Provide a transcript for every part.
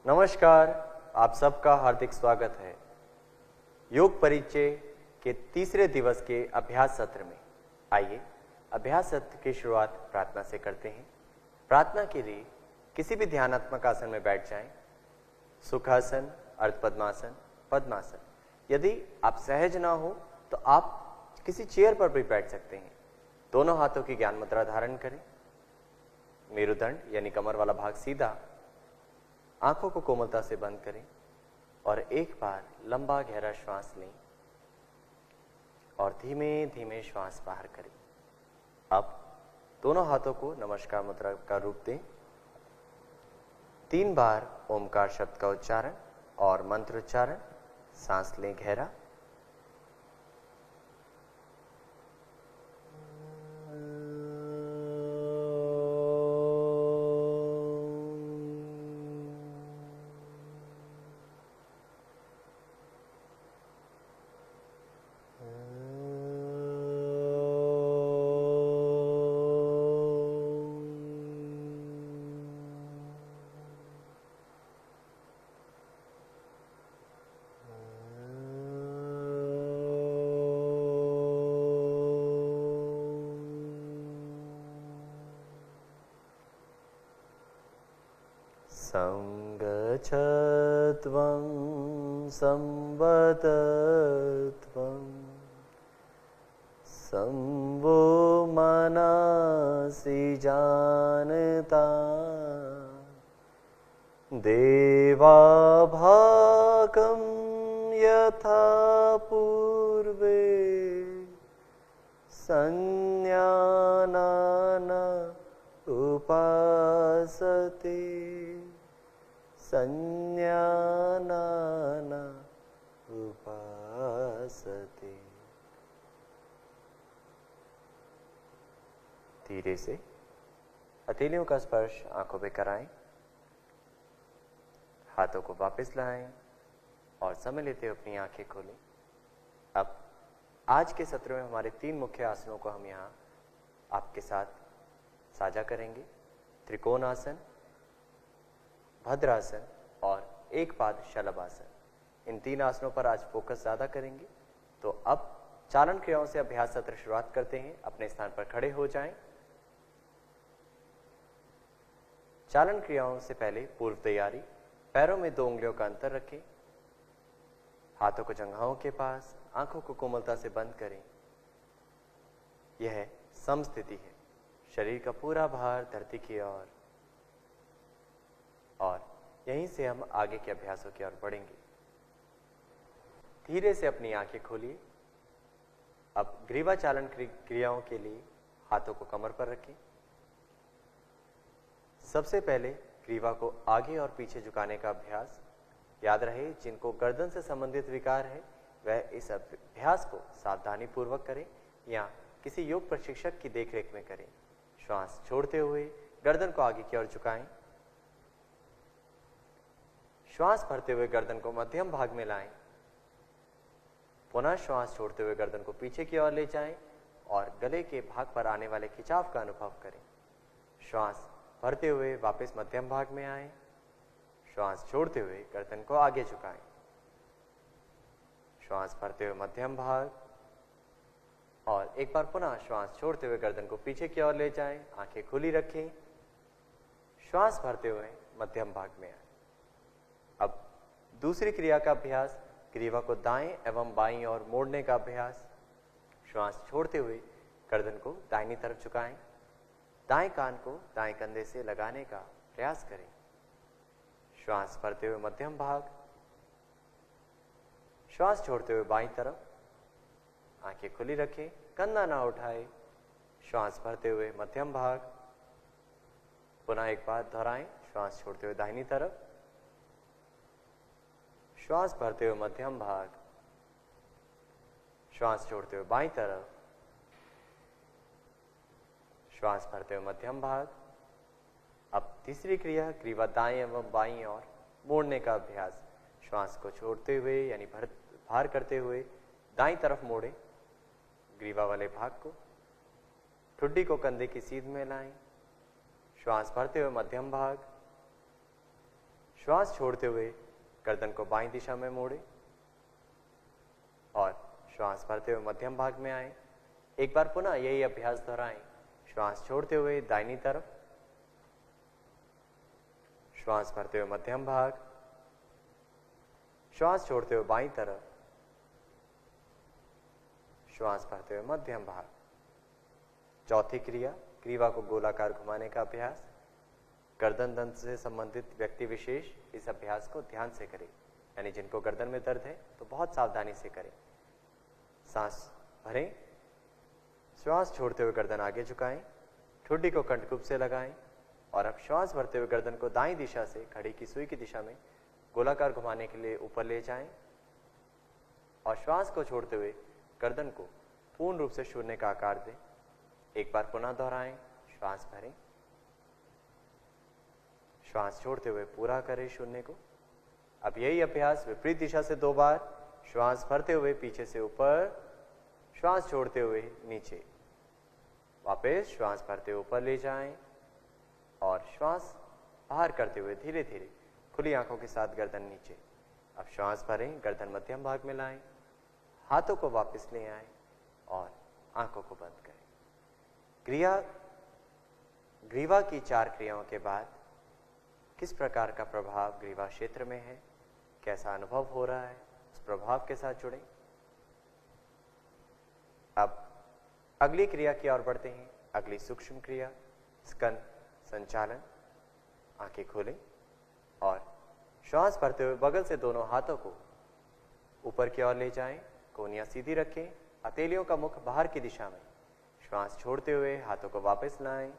नमस्कार, आप सबका हार्दिक स्वागत है योग परिचय के तीसरे दिवस के अभ्यास सत्र में। आइए अभ्यास सत्र की शुरुआत प्रार्थना से करते हैं। प्रार्थना के लिए किसी भी ध्यानात्मक आसन में बैठ जाएं। सुखासन, अर्धपद्मासन, पद्मासन। यदि आप सहज ना हो तो आप किसी चेयर पर भी बैठ सकते हैं। दोनों हाथों की ज्ञान मुद्रा धारण करें। मेरुदंड यानी कमर वाला भाग सीधा, आंखों को कोमलता से बंद करें और एक बार लंबा गहरा श्वास लें और धीमे धीमे श्वास बाहर करें। अब दोनों हाथों को नमस्कार मुद्रा का रूप दें। 3 बार ओमकार शब्द का उच्चारण और मंत्र उच्चारण। सांस लें गहरा। संगच्छत्वं संवदत्वं संवो मनसि जानता देवाभागं यथा पूर्वे संज्ञानान उपासते संज्ञानान उपासते। धीरे से हथेलियों का स्पर्श आंखों पे कराएं। हाथों को वापस लाएं और समय लेते हुए अपनी आंखें खोलें। अब आज के सत्र में हमारे 3 मुख्य आसनों को हम यहाँ आपके साथ साझा करेंगे। त्रिकोणासन, भद्रासन और एक पाद शलभासन। इन 3 आसनों पर आज फोकस ज्यादा करेंगे। तो अब चालन क्रियाओं से अभ्यास सत्र शुरुआत करते हैं। अपने स्थान पर खड़े हो जाएं। चालन क्रियाओं से पहले पूर्व तैयारी। पैरों में 2 उंगलियों का अंतर रखें। हाथों को जंघाओं के पास, आंखों को कोमलता से बंद करें। यह समस्थिति है। शरीर का पूरा भार धरती की ओर और यहीं से हम आगे के अभ्यासों की ओर बढ़ेंगे। धीरे से अपनी आंखें खोलिए। अब ग्रीवा चालन क्रियाओं के लिए हाथों को कमर पर रखें। सबसे पहले ग्रीवा को आगे और पीछे झुकाने का अभ्यास। याद रहे, जिनको गर्दन से संबंधित विकार है वह इस अभ्यास को सावधानी पूर्वक करें या किसी योग प्रशिक्षक की देखरेख में करें। श्वास छोड़ते हुए गर्दन को आगे की ओर झुकाएं। श्वास भरते हुए गर्दन को मध्यम भाग में लाएं। पुनः श्वास छोड़ते हुए गर्दन को पीछे की ओर ले जाएं और गले के भाग पर आने वाले खिंचाव का अनुभव करें। श्वास भरते हुए वापस मध्यम भाग में आएं। श्वास छोड़ते हुए गर्दन को आगे झुकाएं। श्वास भरते हुए मध्यम भाग और एक बार पुनः श्वास छोड़ते हुए गर्दन को पीछे की ओर ले जाएं। आंखें खुली रखें। श्वास भरते हुए मध्यम भाग में आए। अब दूसरी क्रिया का अभ्यास, ग्रीवा को दाएं एवं बाईं ओर मोड़ने का अभ्यास। श्वास छोड़ते हुए गर्दन को दाहिनी तरफ झुकाएं। दाएं कान को दाएं कंधे से लगाने का प्रयास करें। श्वास भरते हुए मध्यम भाग। श्वास छोड़ते हुए बाईं तरफ। आंखें खुली रखें, कंधा ना उठाएं। श्वास भरते हुए मध्यम भाग। पुनः एक बार दोहराएं। श्वास छोड़ते हुए दाहिनी तरफ। श्वास भरते हुए मध्यम भाग। श्वास छोड़ते हुए बाईं तरफ। श्वास भरते हुए मध्यम भाग। अब तीसरी क्रिया, ग्रीवा दाएं एवं बाईं ओर मोड़ने का अभ्यास। श्वास को छोड़ते हुए यानी भार करते हुए दाईं तरफ मोड़ें। ग्रीवा वाले भाग को, ठुड्डी को कंधे की सीध में लाएं। श्वास भरते हुए मध्यम भाग। श्वास छोड़ते हुए गर्दन को बाईं दिशा में मोड़े और श्वास भरते हुए मध्यम भाग में आए। एक बार पुनः यही अभ्यास दोहराएं। श्वास छोड़ते हुए दाहिनी तरफ, श्वास भरते हुए मध्यम भाग, श्वास छोड़ते हुए बाईं तरफ, श्वास भरते हुए मध्यम भाग। चौथी क्रिया, ग्रीवा को गोलाकार घुमाने का अभ्यास। गर्दन दंत से संबंधित व्यक्ति विशेष इस अभ्यास को ध्यान से करें, यानी जिनको गर्दन में दर्द है तो बहुत सावधानी से करें। सांस भरें, श्वास छोड़ते हुए गर्दन आगे झुकाएं, ठुड्डी को कंठकूप से लगाएं और अब श्वास भरते हुए गर्दन को दाईं दिशा से घड़ी की सुई की दिशा में गोलाकार घुमाने के लिए ऊपर ले जाएं और श्वास को छोड़ते हुए गर्दन को पूर्ण रूप से शून्य का आकार दें। एक बार पुनः दोहराएं। श्वास भरें, श्वास छोड़ते हुए पूरा करें शून्य को। अब यही अभ्यास विपरीत दिशा से 2 बार। श्वास भरते हुए पीछे से ऊपर, श्वास छोड़ते हुए नीचे, वापस श्वास भरते हुए ऊपर ले जाएं और श्वास बाहर करते हुए धीरे धीरे खुली आंखों के साथ गर्दन नीचे। अब श्वास भरें, गर्दन मध्यम भाग में लाएं, हाथों को वापस ले आएं और आंखों को बंद करें। ग्रीवा की 4 क्रियाओं के बाद किस प्रकार का प्रभाव ग्रीवा क्षेत्र में है, कैसा अनुभव हो रहा है, उस प्रभाव के साथ जुड़ें। अब अगली क्रिया की ओर बढ़ते हैं। अगली सूक्ष्म क्रिया, स्कन संचालन। आंखें खोलें और श्वास भरते हुए बगल से दोनों हाथों को ऊपर की ओर ले जाएं, कोहनियां सीधी रखें, हथेलियों का मुख बाहर की दिशा में। श्वास छोड़ते हुए हाथों को वापस लाएं।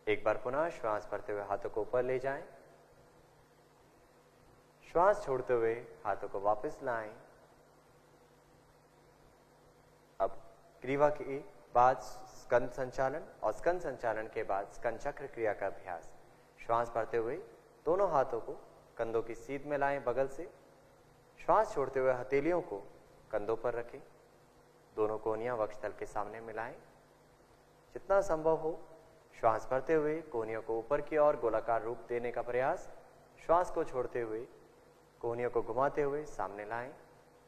एक बार पुनः श्वास भरते हुए हाथों को ऊपर ले जाएं, श्वास छोड़ते हुए हाथों को वापस लाएं। अब ग्रीवा के बाद स्कंद संचालन और स्कंद संचालन के बाद स्कंद चक्र क्रिया का अभ्यास। श्वास भरते हुए दोनों हाथों को कंधों की सीध में लाएं बगल से। श्वास छोड़ते हुए हथेलियों को कंधों पर रखें, दोनों कोहनियां वक्षस्थल के सामने मिलाएं। जितना संभव हो श्वास भरते हुए कोहनियों को ऊपर की ओर गोलाकार रूप देने का प्रयास। श्वास को छोड़ते हुए कोहनियों को घुमाते हुए सामने लाएं।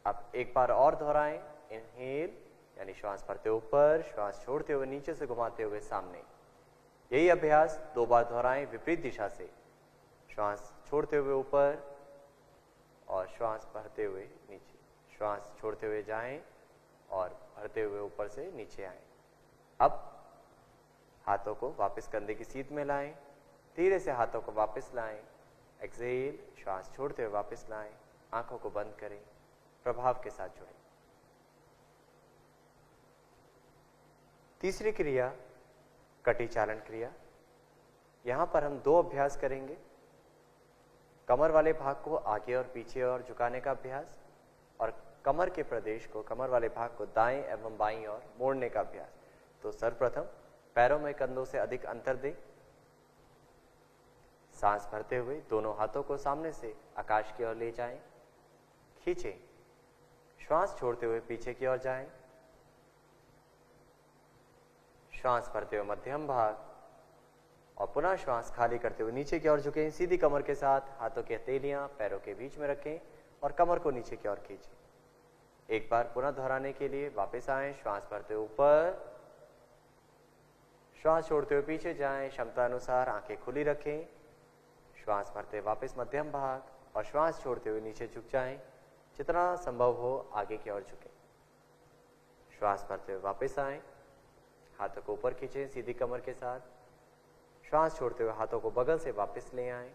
अब एक बार और दोहराएं। इनहेल यानी श्वास भरते ऊपर, श्वास छोड़ते हुए नीचे से घुमाते हुए सामने। यही अभ्यास 2 बार दोहराएं विपरीत दिशा से। श्वास छोड़ते हुए ऊपर और श्वास भरते हुए नीचे, श्वास छोड़ते हुए जाएं और भरते हुए ऊपर से नीचे आएं। अब हाथों को वापस कंधे की सीध में लाएं, धीरे से हाथों को वापस लाएं। एक्सहेल, श्वास छोड़ते हुए वापस लाएं, आंखों को बंद करें, प्रभाव के साथ जुड़ें। तीसरी क्रिया कटी चालन क्रिया। यहां पर हम 2 अभ्यास करेंगे। कमर वाले भाग को आगे और पीछे और झुकाने का अभ्यास और कमर के प्रदेश को, कमर वाले भाग को दाएं एवं बाईं ओर मोड़ने का अभ्यास। तो सर्वप्रथम पैरों में कंधों से अधिक अंतर दें। सांस भरते हुए दोनों हाथों को सामने से आकाश की ओर ले जाएं, खींचें। श्वास छोड़ते हुए पीछे की ओर जाएं। श्वास भरते हुए मध्यम भाग और पुनः श्वास खाली करते हुए नीचे की ओर झुकें। सीधी कमर के साथ हाथों की हथेलियां पैरों के बीच में रखें और कमर को नीचे की ओर खींचें। एक बार पुनः दोहराने के लिए वापस आएं। श्वास भरते हुए ऊपर, श्वास छोड़ते हुए पीछे जाएं। क्षमता अनुसार आंखें खुली रखें। श्वास भरते वापस मध्यम भाग और श्वास छोड़ते हुए नीचे झुक जाएं। जितना संभव हो आगे की ओर झुकें। श्वास भरते हुए वापस आएं, हाथों को ऊपर खींचें सीधी कमर के साथ। श्वास छोड़ते हुए हाथों को बगल से वापस ले आएं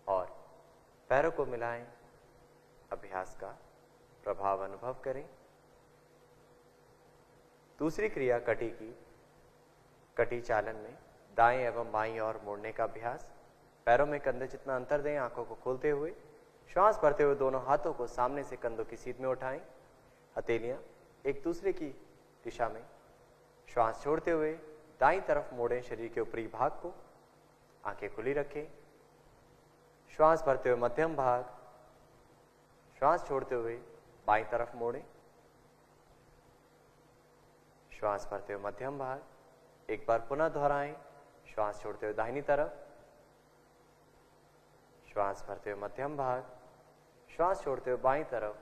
और पैरों को मिलाएं। अभ्यास का प्रभाव अनुभव करें। दूसरी क्रिया कटी की, कटी चालन में दाएं एवं बाईं ओर मोड़ने का अभ्यास। पैरों में कंधे जितना अंतर दें, आंखों को खोलते हुए। श्वास भरते हुए दोनों हाथों को सामने से कंधों की सीध में उठाएं, हथेलियां एक दूसरे की दिशा में। श्वास छोड़ते हुए दाईं तरफ मोड़ें शरीर के ऊपरी भाग को, आंखें खुली रखें। श्वास भरते हुए मध्यम भाग, श्वास छोड़ते हुए बाईं तरफ मोड़ें। श्वास भरते हुए मध्यम भाग, एक बार पुनः दोहराएं। श्वास छोड़ते हुए दाहिनी तरफ, श्वास भरते हुए मध्यम भाग, श्वास छोड़ते हुए बाईं तरफ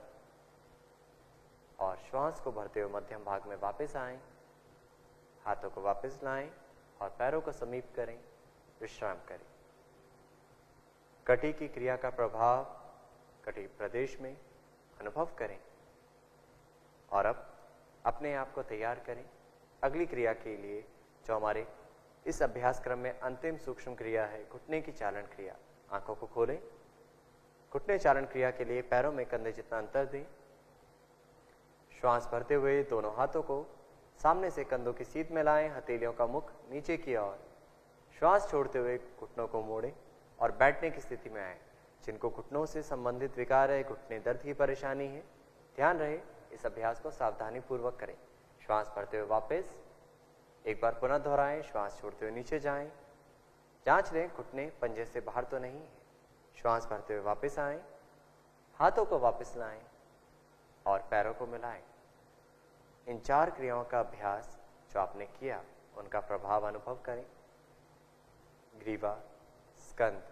और श्वास को भरते हुए मध्यम भाग में वापस आएं। हाथों को वापस लाएं और पैरों को समीप करें, विश्राम करें। कटी की क्रिया का प्रभाव कटी प्रदेश में अनुभव करें और अब अपने आप को तैयार करें अगली क्रिया के लिए, जो हमारे इस अभ्यास क्रम में अंतिम सूक्ष्म क्रिया है, घुटने की चालन क्रिया। आंखों को खोलें। घुटने चालन क्रिया के लिए पैरों में कंधे जितना अंतर दें। श्वास भरते हुए दोनों हाथों को सामने से कंधों की सीध में लाएं, हथेलियों का मुख नीचे की ओर। श्वास छोड़ते हुए घुटनों को मोड़ें और बैठने की स्थिति में आए। जिनको घुटनों से संबंधित विकार है, घुटने दर्द की परेशानी है, ध्यान रहे इस अभ्यास को सावधानी पूर्वक करें। श्वास भरते हुए वापस, एक बार पुनः दोहराएं। श्वास छोड़ते हुए नीचे जाएं। जांच लें घुटने पंजे से बाहर तो नहीं है। श्वास भरते हुए वापस आएं, हाथों को वापस लाएं और पैरों को मिलाएं। इन 4 क्रियाओं का अभ्यास जो आपने किया उनका प्रभाव अनुभव करें। ग्रीवा, स्कंद,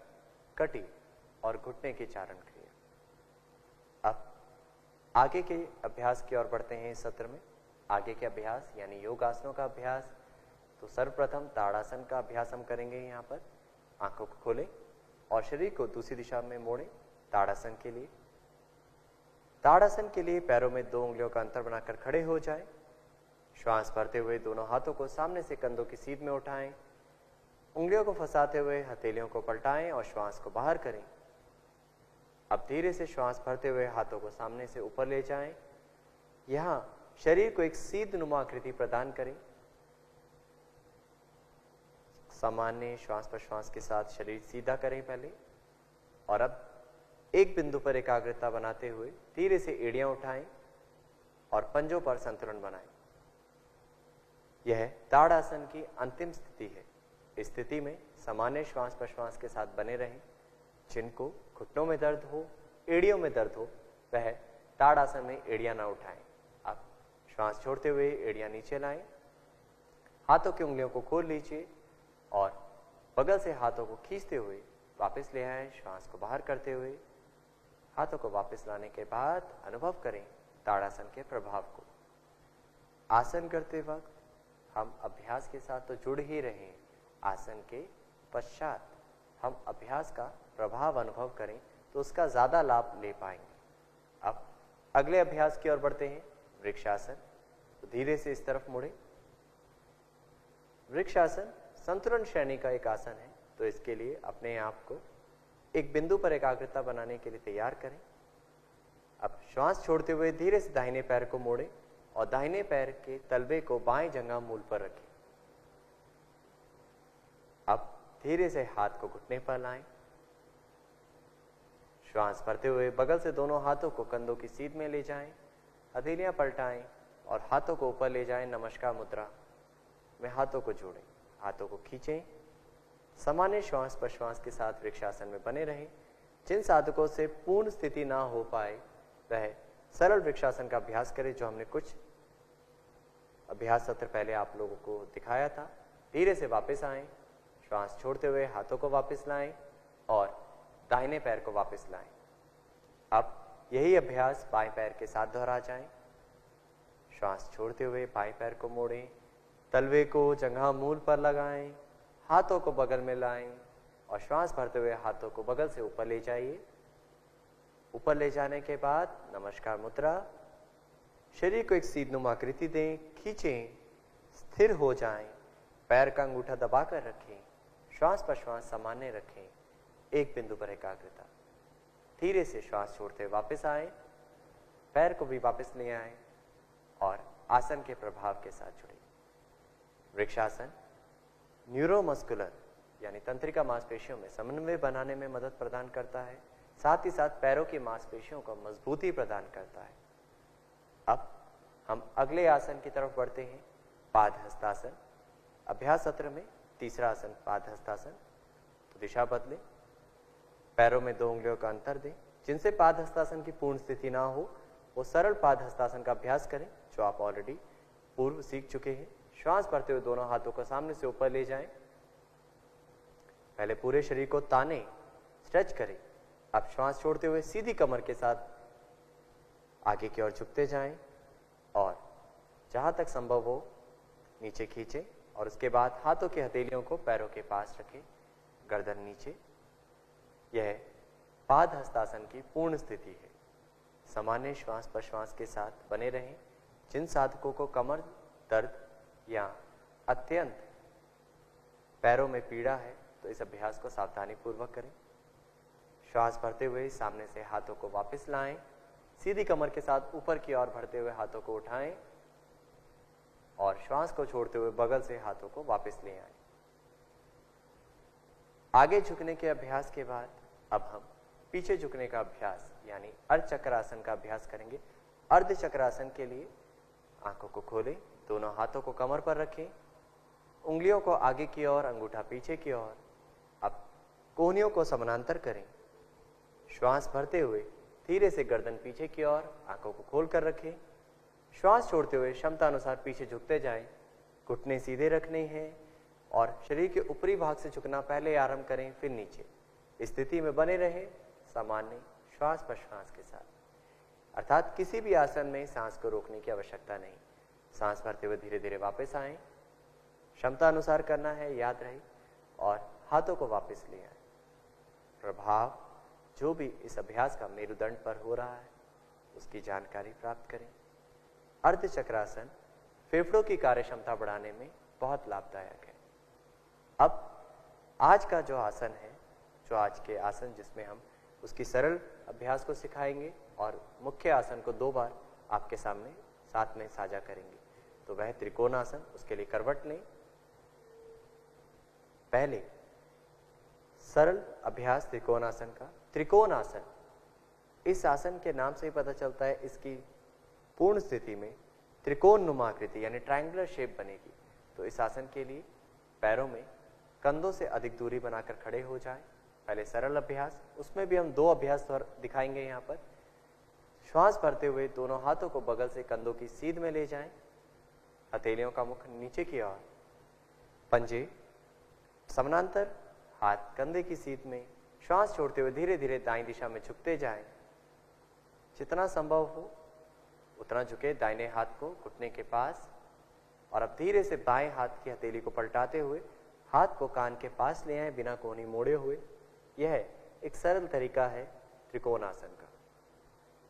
कटी और घुटने की चारण क्रिया। अब आगे के अभ्यास की ओर बढ़ते हैं। इस सत्र में आगे के अभ्यास यानी योग आसनों का अभ्यास। तो सर्वप्रथम ताड़ासन का अभ्यास हम करेंगे। यहाँ पर आंखों को खोलें और शरीर को दूसरी दिशा में मोड़ें। ताड़ासन के लिए पैरों में 2 उंगलियों का अंतर बनाकर खड़े हो जाएं। श्वास भरते हुए दोनों हाथों को सामने से कंधों की सीध में उठाएं। उंगलियों को फंसाते हुए हथेलियों को पलटाएं और श्वास को बाहर करें। अब धीरे से श्वास भरते हुए हाथों को सामने से ऊपर ले जाएं। यहां शरीर को एक सीध नुमा आकृति प्रदान करें। सामान्य श्वास प्रश्वास के साथ शरीर सीधा करें पहले और अब एक बिंदु पर एकाग्रता बनाते हुए धीरे से एड़ियां उठाएं और पंजों पर संतुलन बनाएं। यह ताड़ासन की अंतिम स्थिति है। इस स्थिति में सामान्य श्वास प्रश्वास के साथ बने रहें। जिनको घुटनों में दर्द हो, एड़ियों में दर्द हो, वह ताड़ासन में एड़ियां ना उठाएं। अब श्वास छोड़ते हुए एड़ियां नीचे लाएं। हाथों की उंगलियों को खोल लीजिए और बगल से हाथों को खींचते हुए वापस ले आएं। श्वास को बाहर करते हुए हाथों को वापस लाने के बाद अनुभव करें ताड़ासन के प्रभाव को। आसन करते वक्त हम अभ्यास के साथ तो जुड़ ही रहे, आसन के पश्चात हम अभ्यास का प्रभाव अनुभव करें तो उसका ज्यादा लाभ ले पाएंगे। अब अगले अभ्यास की ओर बढ़ते हैं। वृक्षासन। तो धीरे से इस तरफ मुड़े। वृक्षासन संतुलन श्रेणी का एक आसन है। तो इसके लिए अपने आप को एक बिंदु पर एकाग्रता बनाने के लिए तैयार करें। अब श्वास छोड़ते हुए धीरे से दाहिने पैर को मोड़ें और दाहिने पैर के तलवे को बाएं जंघा मूल पर रखें। अब धीरे से हाथ को घुटने पर लाएं। श्वास भरते हुए बगल से दोनों हाथों को कंधों की सीध में ले जाएं। हथेलियां पलटाएं और हाथों को ऊपर ले जाएं। नमस्कार मुद्रा में हाथों को जोड़ें, हाथों को खींचें। सामान्य श्वास प्रश्वास के साथ वृक्षासन में बने रहें। जिन साधकों से पूर्ण स्थिति ना हो पाए वह सरल वृक्षासन का अभ्यास करें, जो हमने कुछ अभ्यास सत्र पहले आप लोगों को दिखाया था। धीरे से वापस आएं। श्वास छोड़ते हुए हाथों को वापस लाएं और दाहिने पैर को वापस लाएं। अब यही अभ्यास बाएं पैर के साथ दोहरा जाएं। श्वास छोड़ते हुए बाएं पैर को मोड़ें, तलवे को जंघा मूल पर लगाएं, हाथों को बगल में लाएं और श्वास भरते हुए हाथों को बगल से ऊपर ले जाइए। ऊपर ले जाने के बाद नमस्कार मुद्रा। शरीर को एक सीधनुमा आकृति दें, खींचें, स्थिर हो जाएं, पैर का अंगूठा दबाकर रखें, श्वास प्रश्वास सामान्य रखें, एक बिंदु पर एकाग्रता। धीरे से श्वास छोड़ते वापस आए, पैर को भी वापस ले आए और आसन के प्रभाव के साथ जुड़े। वृक्षासन न्यूरोमस्कुलर यानी तंत्रिका मांसपेशियों में समन्वय बनाने में मदद प्रदान करता है, साथ ही साथ पैरों की मांसपेशियों को मजबूती प्रदान करता है। अब हम अगले आसन की तरफ बढ़ते हैं, पादहस्तासन। अभ्यास सत्र में तीसरा आसन पादहस्तासन। तो दिशा बदलें, पैरों में 2 उंगलियों का अंतर दें। जिनसे पादहस्तासन की पूर्ण स्थिति ना हो वो सरल पादहस्तासन का अभ्यास करें, जो आप ऑलरेडी पूर्व सीख चुके हैं। श्वास भरते हुए दोनों हाथों को सामने से ऊपर ले जाएं। पहले पूरे शरीर को ताने, स्ट्रेच करें अब श्वास छोड़ते हुए सीधी कमर के साथ आगे की ओर झुकते जाएं और जहां तक संभव हो नीचे खींचें और उसके बाद हाथों की हथेलियों को पैरों के पास रखें, गर्दन नीचे। यह पाद हस्तासन की पूर्ण स्थिति है। सामान्य श्वास प्रश्वास के साथ बने रहें। जिन साधकों को कमर दर्द या अत्यंत पैरों में पीड़ा है तो इस अभ्यास को सावधानी पूर्वक करें। श्वास भरते हुए सामने से हाथों को वापस लाएं, सीधी कमर के साथ ऊपर की ओर भरते हुए हाथों को उठाएं और श्वास को छोड़ते हुए बगल से हाथों को वापस ले आएं। आगे झुकने के अभ्यास के बाद अब हम पीछे झुकने का अभ्यास यानी अर्ध चक्रासन का अभ्यास करेंगे। अर्ध चक्रासन के लिए आंखों को खोलें, दोनों हाथों को कमर पर रखें, उंगलियों को आगे की ओर, अंगूठा पीछे की ओर। अब कोहनियों को समानांतर करें। श्वास भरते हुए धीरे से गर्दन पीछे की ओर, आंखों को खोलकर रखें। श्वास छोड़ते हुए क्षमता अनुसार पीछे झुकते जाएं। घुटने सीधे रखने हैं और शरीर के ऊपरी भाग से झुकना पहले आरंभ करें, फिर नीचे। इस स्थिति में बने रहें सामान्य श्वास प्रश्वास के साथ। अर्थात किसी भी आसन में सांस को रोकने की आवश्यकता नहीं। सांस भरते हुए धीरे धीरे वापस आएं। क्षमता अनुसार करना है, याद रहे, और हाथों को वापस ले आए। प्रभाव जो भी इस अभ्यास का मेरुदंड पर हो रहा है उसकी जानकारी प्राप्त करें। अर्ध चक्रासन फेफड़ों की कार्य क्षमता बढ़ाने में बहुत लाभदायक है। अब आज का जो आसन है, जो आज के आसन जिसमें हम उसकी सरल अभ्यास को सिखाएंगे और मुख्य आसन को 2 बार आपके सामने साथ में साझा करेंगे, तो वह त्रिकोणासन। उसके लिए करवट लें। पहले सरल अभ्यास त्रिकोणासन का। त्रिकोणासन, इस आसन के नाम से ही पता चलता है इसकी पूर्ण स्थिति में त्रिकोण नुमा आकृति यानी ट्रायंगुलर शेप बनेगी। तो इस आसन के लिए पैरों में कंधों से अधिक दूरी बनाकर खड़े हो जाएं। पहले सरल अभ्यास, उसमें भी हम 2 अभ्यास दिखाएंगे। यहाँ पर श्वास भरते हुए दोनों हाथों को बगल से कंधों की सीध में ले जाएं, हथेलियों का मुख नीचे की ओर, पंजे समानांतर, हाथ कंधे की सीध में। श्वास छोड़ते हुए धीरे धीरे दाईं दिशा में झुकते जाएं। जितना संभव हो उतना झुके दाहिने हाथ को घुटने के पास, और अब धीरे से बाएं हाथ की हथेली को पलटाते हुए हाथ को कान के पास ले आए बिना कोहनी मोड़े हुए। यह एक सरल तरीका है त्रिकोणासन का।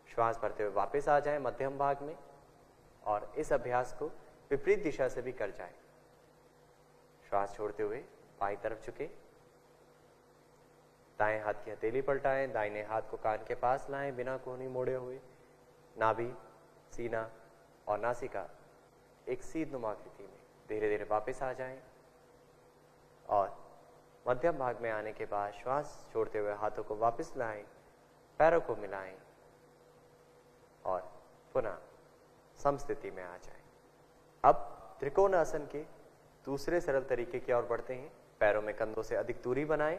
श्वास भरते हुए वापस आ जाएं मध्यम भाग में और इस अभ्यास को विपरीत दिशा से भी कर जाएं। श्वास छोड़ते हुए बाईं तरफ झुके, दाएं हाथ की हथेली पलटाएं, दाहिने हाथ को कान के पास लाएं बिना कोहनी मोड़े हुए। नाभि, सीना और नासिका एक सीध नुमा आकृति में। धीरे धीरे वापस आ जाएं और मध्यम भाग में आने के बाद श्वास छोड़ते हुए हाथों को वापस लाएं, पैरों को मिलाएं और पुनः समस्थिति में आ जाएं। अब त्रिकोणासन के दूसरे सरल तरीके की ओर बढ़ते हैं। पैरों में कंधों से अधिक दूरी बनाएं।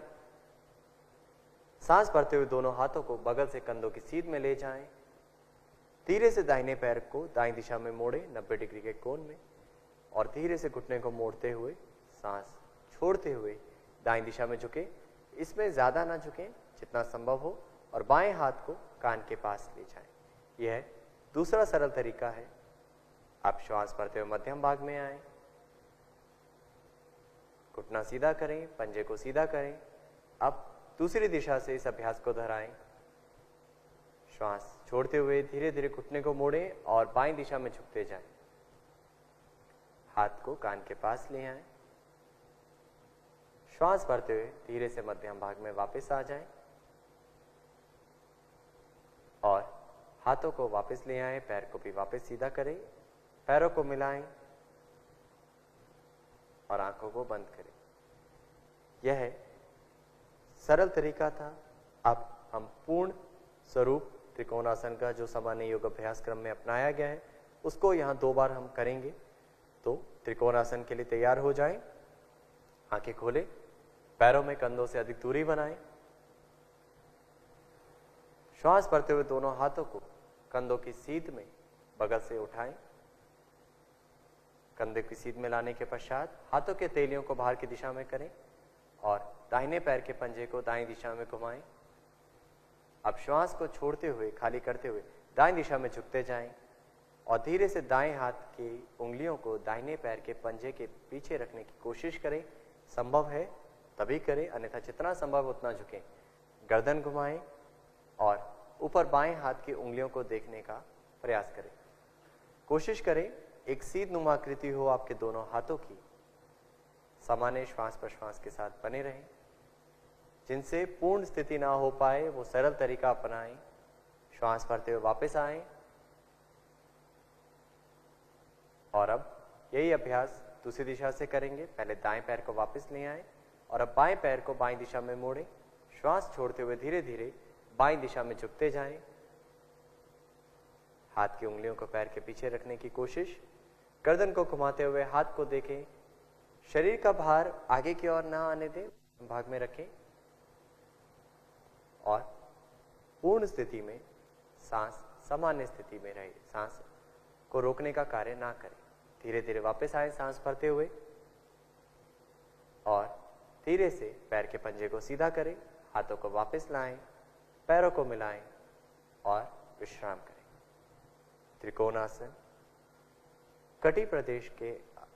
सांस भरते हुए दोनों हाथों को बगल से कंधों की सीध में ले जाएं। धीरे से दाहिने पैर को दाईं दिशा में मोड़े 90 डिग्री के कोण में, और धीरे से घुटने को मोड़ते हुए सांस छोड़ते हुए दाईं दिशा में झुके। इसमें ज्यादा ना झुकें, जितना संभव हो, और बाएं हाथ को कान के पास ले जाएं। यह दूसरा सरल तरीका है। आप श्वास भरते हुए मध्यम भाग में आए, घुटना सीधा करें, पंजे को सीधा करें। अब दूसरी दिशा से इस अभ्यास को दोहराएं। श्वास छोड़ते हुए धीरे धीरे घुटने को मोड़ें और बाईं दिशा में झुकते जाएं। हाथ को कान के पास ले आएं। श्वास भरते हुए धीरे से मध्यम भाग में वापस आ जाएं और हाथों को वापस ले आएं, पैर को भी वापस सीधा करें, पैरों को मिलाएं और आंखों को बंद करें। यह सरल तरीका था। अब हम पूर्ण स्वरूप त्रिकोणासन का जो सामान्य योग अभ्यास क्रम में अपनाया गया है उसको यहाँ 2 बार हम करेंगे। तो त्रिकोणासन के लिए तैयार हो जाएं, आंखें खोलें, पैरों में कंधों से अधिक दूरी बनाएं। श्वास भरते हुए दोनों हाथों को कंधों की सीध में बगल से उठाएं। कंधे की सीध में लाने के पश्चात हाथों के तेलियों को बाहर की दिशा में करें और दाहिने पैर के पंजे को दाईं दिशा में घुमाएं। अब श्वास को छोड़ते हुए, खाली करते हुए दाएं दिशा में झुकते जाएं और धीरे से दाएं हाथ की उंगलियों को दाहिने पैर के पंजे के पीछे रखने की कोशिश करें। संभव है तभी करें, अन्यथा जितना संभव उतना झुकें। गर्दन घुमाएं और ऊपर बाएं हाथ की उंगलियों को देखने का प्रयास करें। कोशिश करें एक सीध नुमा आकृति हो आपके दोनों हाथों की। सामान्य श्वास प्रश्वास के साथ बने रहें। जिनसे पूर्ण स्थिति ना हो पाए वो सरल तरीका अपनाएं। श्वास भरते हुए वापस आएं और अब यही अभ्यास दूसरी दिशा से करेंगे। पहले दाएं पैर को वापस ले आएं और अब बाएं पैर को बाएं दिशा में मोड़ें। श्वास छोड़ते हुए धीरे धीरे बाएं दिशा में झुकते जाएं। हाथ की उंगलियों को पैर के पीछे रखने की कोशिश। गर्दन को घुमाते हुए हाथ को देखें। शरीर का भार आगे की ओर ना आने दें, भाग में रखें और पूर्ण स्थिति में सांस सामान्य स्थिति में रहे। सांस को रोकने का कार्य ना करें। धीरे धीरे वापस आए सांस भरते हुए और धीरे से पैर के पंजे को सीधा करें। हाथों को वापस लाएं, पैरों को मिलाएं और विश्राम करें। त्रिकोणासन कटी प्रदेश के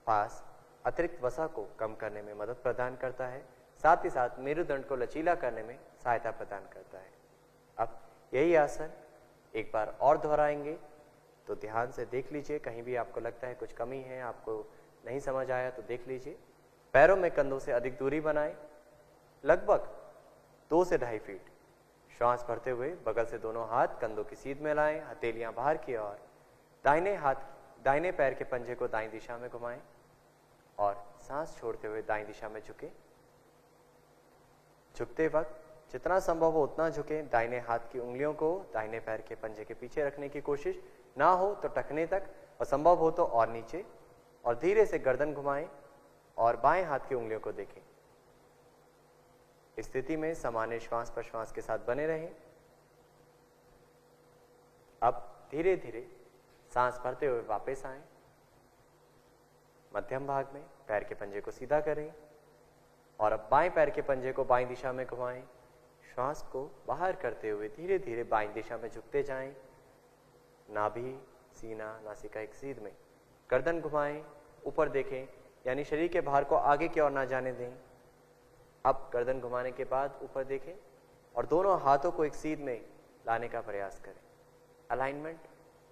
पास अतिरिक्त वसा को कम करने में मदद प्रदान करता है, साथ ही साथ मेरुदंड को लचीला करने में सहायता प्रदान करता है। अब यही आसन एक बार और दोहराएंगे, तो ध्यान से देख लीजिए। कहीं भी आपको लगता है कुछ कमी है, आपको नहीं समझ आया तो देख लीजिए। पैरों में कंधों से अधिक दूरी बनाएं, लगभग 2 से 2.5 फीट। श्वास भरते हुए बगल से दोनों हाथ कंधों की सीध में लाएं, हथेलियां बाहर की ओर। दाहिने पैर के पंजे को दाईं दिशा में घुमाएं और सांस छोड़ते हुए दाईं दिशा में झुकें। झुकते वक्त जितना संभव हो उतना झुकें। दाहिने हाथ की उंगलियों को दाहिने पैर के पंजे के पीछे रखने की कोशिश, ना हो तो टखने तक और संभव हो तो और नीचे। और धीरे से गर्दन घुमाएं और बाएं हाथ की उंगलियों को देखें। इस स्थिति में सामान्य श्वास प्रश्वास के साथ बने रहें। अब धीरे धीरे सांस भरते हुए वापस आएं। मध्यम भाग में पैर के पंजे को सीधा करें और अब बाएं पैर के पंजे को बाईं दिशा में घुमाएं। श्वास को बाहर करते हुए धीरे धीरे बाईं दिशा में झुकते जाएं। नाभि, सीना, नासिका एक सीध में। गर्दन घुमाएं, ऊपर देखें, यानी शरीर के भार को आगे की ओर ना जाने दें। अब गर्दन घुमाने के बाद ऊपर देखें और दोनों हाथों को एक सीध में लाने का प्रयास करें। अलाइनमेंट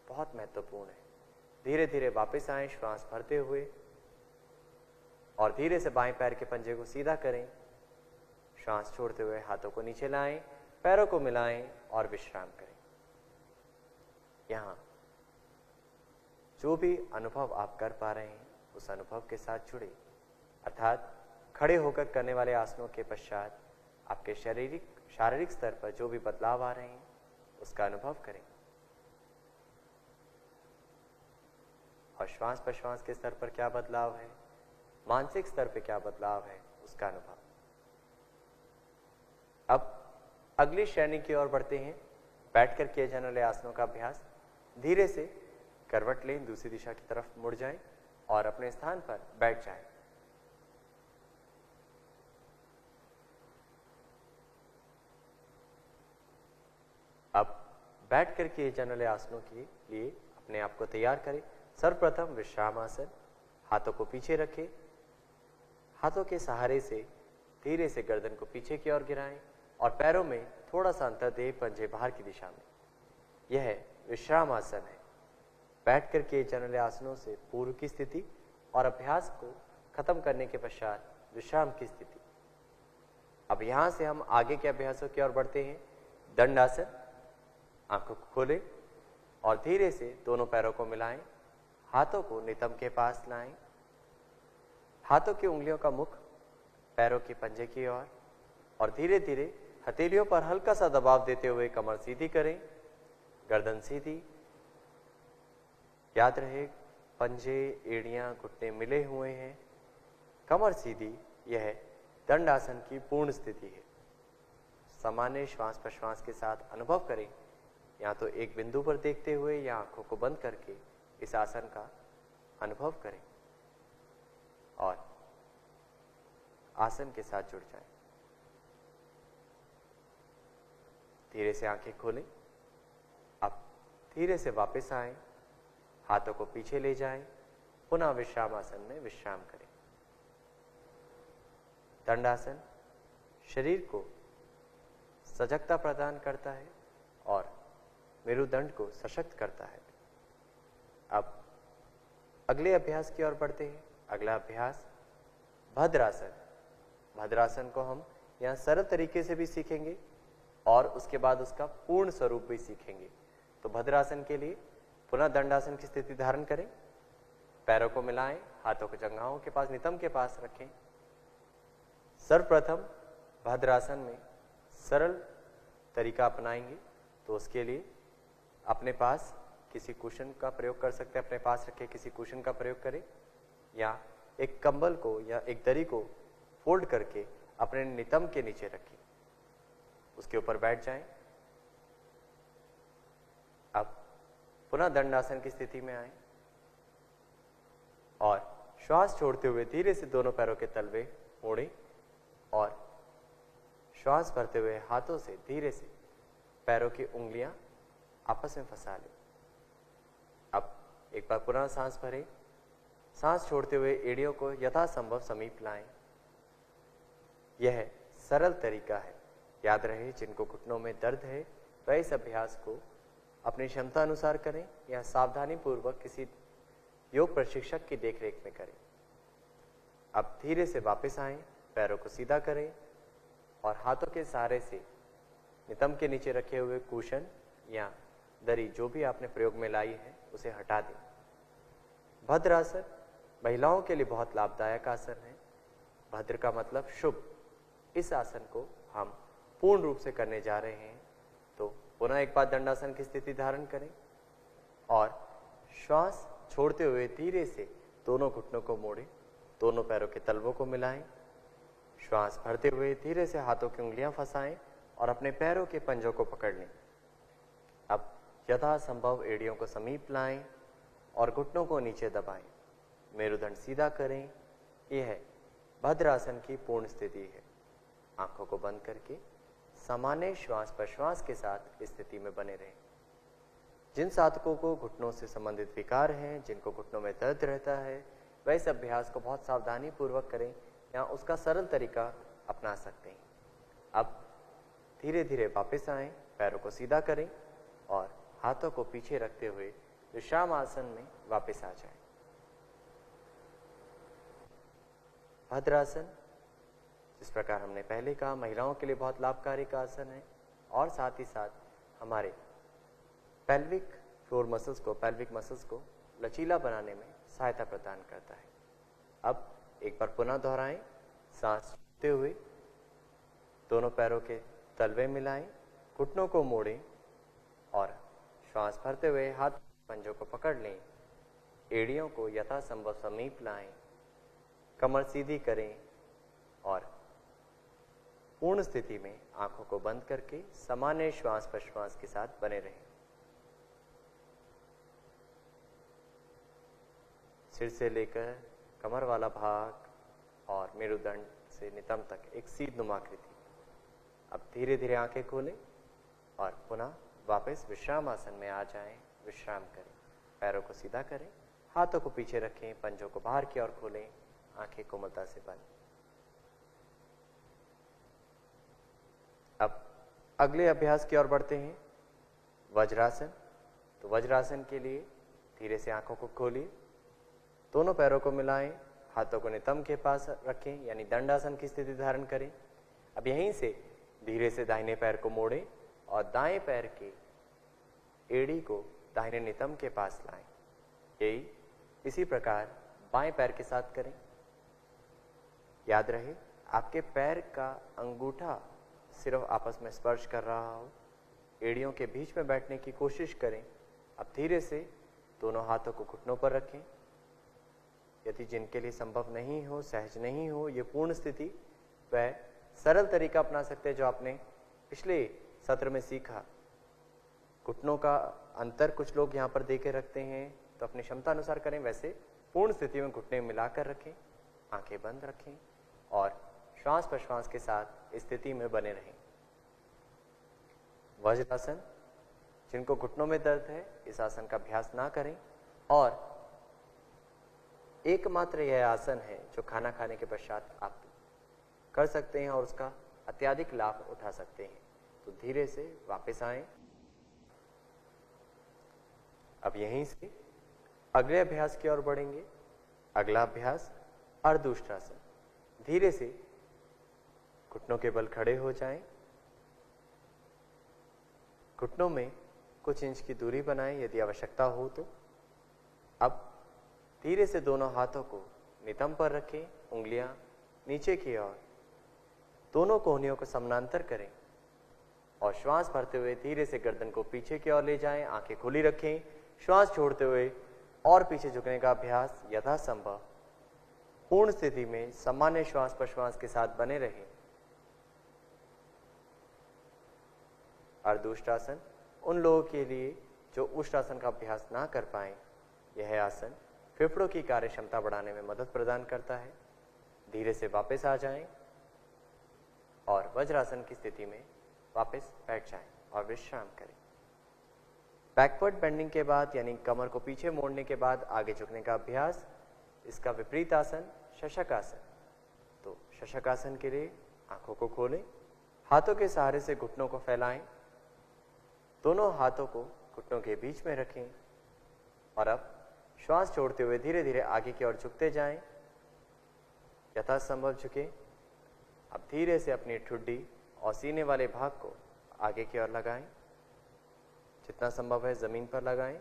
बहुत महत्वपूर्ण है। धीरे धीरे वापस आएं श्वास भरते हुए और धीरे से बाएं पैर के पंजे को सीधा करें। श्वास छोड़ते हुए हाथों को नीचे लाएं, पैरों को मिलाएं और विश्राम करें। यहां जो भी अनुभव आप कर पा रहे हैं उस अनुभव के साथ जुड़े, अर्थात खड़े होकर करने वाले आसनों के पश्चात आपके शारीरिक स्तर पर जो भी बदलाव आ रहे हैं उसका अनुभव करें और श्वास प्रश्वास के स्तर पर क्या बदलाव है, मानसिक स्तर पर क्या बदलाव है उसका अनुभव। अब अगली श्रेणी की ओर बढ़ते हैं। बैठकर किए जाने वाले आसनों का अभ्यास। धीरे से करवट लें, दूसरी दिशा की तरफ मुड़ जाएं और अपने स्थान पर बैठ जाएं। अब बैठकर किए जाने वाले आसनों के लिए अपने आप को तैयार करें। सर्वप्रथम विश्राम आसन। हाथों को पीछे रखें। हाथों के सहारे से धीरे से गर्दन को पीछे की ओर गिराएं और पैरों में थोड़ा सा अंतर दें, पंजे बाहर की दिशा में। यह विश्राम आसन है। बैठकर किए जाने वाले आसनों से पूर्व की स्थिति और अभ्यास को खत्म करने के पश्चात विश्राम की स्थिति। अब यहां से हम आगे के अभ्यासों की ओर बढ़ते हैं। दंडासन। आंखों को खोलें और धीरे से दोनों पैरों को मिलाएं, हाथों को नितंब के पास लाएं। हाथों की उंगलियों का मुख पैरों के पंजे की ओर और धीरे धीरे हथेलियों पर हल्का सा दबाव देते हुए कमर सीधी करें, गर्दन सीधी। याद रहे पंजे, एड़ियां, घुटने मिले हुए हैं, कमर सीधी। यह दंडासन की पूर्ण स्थिति है। सामान्य श्वास प्रश्वास के साथ अनुभव करें, या तो एक बिंदु पर देखते हुए या आंखों को बंद करके इस आसन का अनुभव करें और आसन के साथ जुड़ जाएं। धीरे से आंखें खोलें। अब धीरे से वापस आएं, हाथों को पीछे ले जाएं, पुनः विश्राम आसन में विश्राम करें। दंडासन शरीर को सजगता प्रदान करता है और मेरुदंड को सशक्त करता है। अब अगले अभ्यास की ओर बढ़ते हैं। अगला अभ्यास भद्रासन। भद्रासन को हम यहाँ सरल तरीके से भी सीखेंगे और उसके बाद उसका पूर्ण स्वरूप भी सीखेंगे। तो भद्रासन के लिए पुनः दंडासन की स्थिति धारण करें, पैरों को मिलाएं, हाथों को जंघाओं के पास नितंब के पास रखें। सर्वप्रथम भद्रासन में सरल तरीका अपनाएंगे तो उसके लिए अपने पास किसी कुशन का प्रयोग कर सकते हैं। अपने पास रखे किसी कुशन का प्रयोग करें या एक कंबल को या एक दरी को फोल्ड करके अपने नितंब के नीचे रखें, उसके ऊपर बैठ जाएं। अब पुनः दंडासन की स्थिति में आए और श्वास छोड़ते हुए धीरे से दोनों पैरों के तलवे मोड़ें और श्वास भरते हुए हाथों से धीरे से पैरों की उंगलियां आपस में फंसा लें। अब एक बार पुनः सांस भरें, सांस छोड़ते हुए एड़ियों को यथासंभव समीप लाएं। यह सरल तरीका है। याद रहे, जिनको घुटनों में दर्द है वह इस अभ्यास को अपनी क्षमता अनुसार करें या सावधानी पूर्वक किसी योग प्रशिक्षक की देखरेख में करें। अब धीरे से वापस आएं, पैरों को सीधा करें और हाथों के सहारे से नितंब के नीचे रखे हुए कुशन या दरी जो भी आपने प्रयोग में लाई है उसे हटा दें। भद्रासन महिलाओं के लिए बहुत लाभदायक आसन है। भद्र का मतलब शुभ। इस आसन को हम पूर्ण रूप से करने जा रहे हैं। तो पुनः एक बार दंडासन की स्थिति धारण करें और श्वास छोड़ते हुए धीरे से दोनों घुटनों को मोड़ें, दोनों पैरों के तलवों को मिलाएं। श्वास भरते हुए धीरे से हाथों की उंगलियां फंसाएं और अपने पैरों के पंजों को पकड़ लें। अब यथासंभव एड़ियों को समीप लाएं और घुटनों को नीचे दबाएं। मेरुदंड सीधा करें। यह भद्रासन की पूर्ण स्थिति है। आंखों को बंद करके सामान्य श्वास प्रश्वास के साथ इस स्थिति में बने रहें। जिन साधकों को घुटनों से संबंधित विकार हैं, जिनको घुटनों में दर्द रहता है, वह इस अभ्यास को बहुत सावधानी पूर्वक करें या उसका सरल तरीका अपना सकते हैं। अब धीरे धीरे वापस आएं, पैरों को सीधा करें और हाथों को पीछे रखते हुए विश्राम आसन में वापस आ जाएं। भद्रासन जिस प्रकार हमने पहले कहा महिलाओं के लिए बहुत लाभकारी का आसन है और साथ ही साथ हमारे पेल्विक फ्लोर मसल्स को, पेल्विक मसल्स को लचीला बनाने में सहायता प्रदान करता है। अब एक बार पुनः दोहराएं, सांस लेते हुए दोनों पैरों के तलवे मिलाएं, घुटनों को मोड़ें और श्वास भरते हुए हाथ पंजों को पकड़ लें। एड़ियों को यथासंभव समीप लाएं, कमर सीधी करें और पूर्ण स्थिति में आंखों को बंद करके सामान्य श्वास प्रश्वास के साथ बने रहें। सिर से लेकर कमर वाला भाग और मेरुदंड से नितंब तक एक सीधनुमा आकृति। अब धीरे धीरे आंखें खोलें और पुनः वापस विश्राम आसन में आ जाएं। विश्राम करें, पैरों को सीधा करें, हाथों को पीछे रखें, पंजों को बाहर की ओर खोलें, आंखें कोमलता से बंद। अब अगले अभ्यास की ओर बढ़ते हैं, वज्रासन। तो वज्रासन के लिए धीरे से आंखों को खोलिए, दोनों पैरों को मिलाएं, हाथों को नितंब के पास रखें यानी दंडासन की स्थिति धारण करें। अब यहीं से धीरे से दाहिने पैर को मोड़ें और दाएं पैर के एड़ी को दाहिने नितंब के पास लाएं। यही इसी प्रकार बाएं पैर के साथ करें। याद रहे, आपके पैर का अंगूठा सिर्फ आपस में स्पर्श कर रहा हो, एड़ियों के बीच में बैठने की कोशिश करें। अब धीरे से दोनों हाथों को घुटनों पर रखें। यदि जिनके लिए संभव नहीं हो, सहज नहीं हो ये पूर्ण स्थिति, वह सरल तरीका अपना सकते हैं जो आपने पिछले सत्र में सीखा। घुटनों का अंतर कुछ लोग यहाँ पर दे के रखते हैं, तो अपनी क्षमता अनुसार करें। वैसे पूर्ण स्थिति में घुटने मिलाकर रखें, आंखें बंद रखें और श्वास प्रश्वास के साथ स्थिति में बने रहें। वज्रासन, जिनको घुटनों में दर्द है इस आसन का अभ्यास ना करें, और एकमात्र यह आसन है जो खाना खाने के पश्चात आप कर सकते हैं और उसका अत्यधिक लाभ उठा सकते हैं। तो धीरे से वापस आएं। अब यहीं से अगले अभ्यास की ओर बढ़ेंगे। अगला अभ्यास अर्धउष्ट्रासन। धीरे से घुटनों के बल खड़े हो जाएं। घुटनों में कुछ इंच की दूरी बनाएं यदि आवश्यकता हो तो। अब धीरे से दोनों हाथों को नितंब पर रखें, उंगलियां नीचे की ओर, दोनों कोहनियों को समानांतर करें और श्वास भरते हुए धीरे से गर्दन को पीछे की ओर ले जाएं। आंखें खुली रखें। श्वास छोड़ते हुए और पीछे झुकने का अभ्यास यथासंभव पूर्ण स्थिति में सामान्य श्वास प्रश्वास के साथ बने रहें। अर्धउष्ट्रासन उन लोगों के लिए जो उष्ट्रासन का अभ्यास ना कर पाए, यह आसन फेफड़ों की कार्य क्षमता बढ़ाने में मदद प्रदान करता है। धीरे से वापस आ जाएं और वज्रासन की स्थिति में वापस बैठ जाएं और विश्राम करें। बैकवर्ड बेंडिंग के बाद यानी कमर को पीछे मोड़ने के बाद आगे झुकने का अभ्यास, इसका विपरीत आसन शशक आसन। तो शशक आसन के लिए आंखों को खोलें, हाथों के सहारे से घुटनों को फैलाएं, दोनों हाथों को घुटनों के बीच में रखें और अब श्वास छोड़ते हुए धीरे धीरे आगे की ओर झुकते जाएं। यथासंभव झुकें। अब धीरे से अपनी ठुड्डी और सीने वाले भाग को आगे की ओर लगाएं, जितना संभव है जमीन पर लगाएं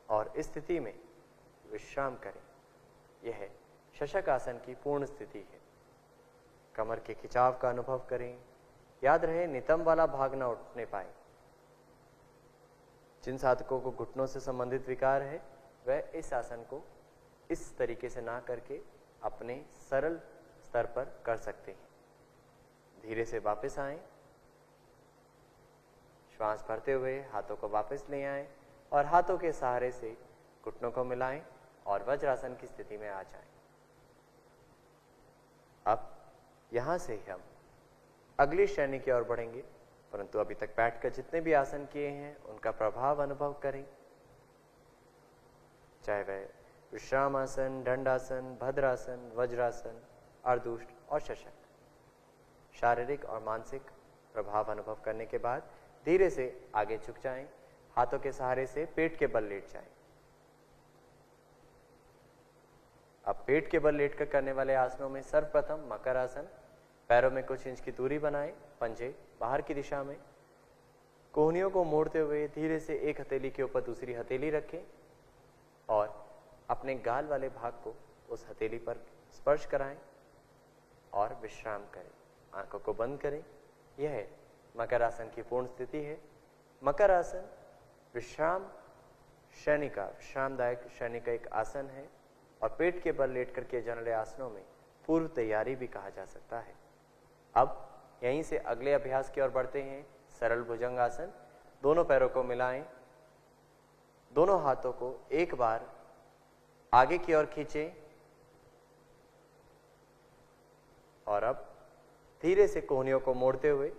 और इस स्थिति में विश्राम करें। यह शशक आसन की पूर्ण स्थिति है। कमर के खिंचाव का अनुभव करें। याद रहे नितंब वाला भाग ना उठने पाए। जिन साधकों को घुटनों से संबंधित विकार है वह इस आसन को इस तरीके से ना करके अपने सरल स्तर पर कर सकते हैं। धीरे से वापस आएं, श्वास भरते हुए हाथों को वापस ले आएं और हाथों के सहारे से घुटनों को मिलाएं और वज्रासन की स्थिति में आ जाएं। अब यहां से हम अगली श्रेणी की ओर बढ़ेंगे, परंतु अभी तक बैठकर जितने भी आसन किए हैं उनका प्रभाव अनुभव करें, चाहे वह विश्राम आसन, दंडासन, भद्रासन, वज्रासन, अर्धउष्ट और शशक। शारीरिक और मानसिक प्रभाव अनुभव करने के बाद धीरे से आगे झुक जाएं, हाथों के सहारे से पेट के बल लेट जाएं। अब पेट के बल लेटकर करने वाले आसनों में सर्वप्रथम मकर आसन। पैरों में कुछ इंच की दूरी बनाएं, पंजे बाहर की दिशा में, कोहनियों को मोड़ते हुए धीरे से एक हथेली के ऊपर दूसरी हथेली रखें और अपने गाल वाले भाग को उस हथेली पर स्पर्श कराएं और विश्राम करें। आंखों को बंद करें। यह मकर आसन की पूर्ण स्थिति है। मकर आसन विश्राम श्रेणी का, विश्रामदायक श्रेणी का एक आसन है और पेट के बल लेटकर किए जाने वाले आसनों में पूर्व तैयारी भी कहा जा सकता है। अब यहीं से अगले अभ्यास की ओर बढ़ते हैं। सरल भुजंग आसन। दोनों पैरों को मिलाएं, दोनों हाथों को एक बार आगे की ओर खींचें और अब धीरे से कोहनियों को मोड़ते हुए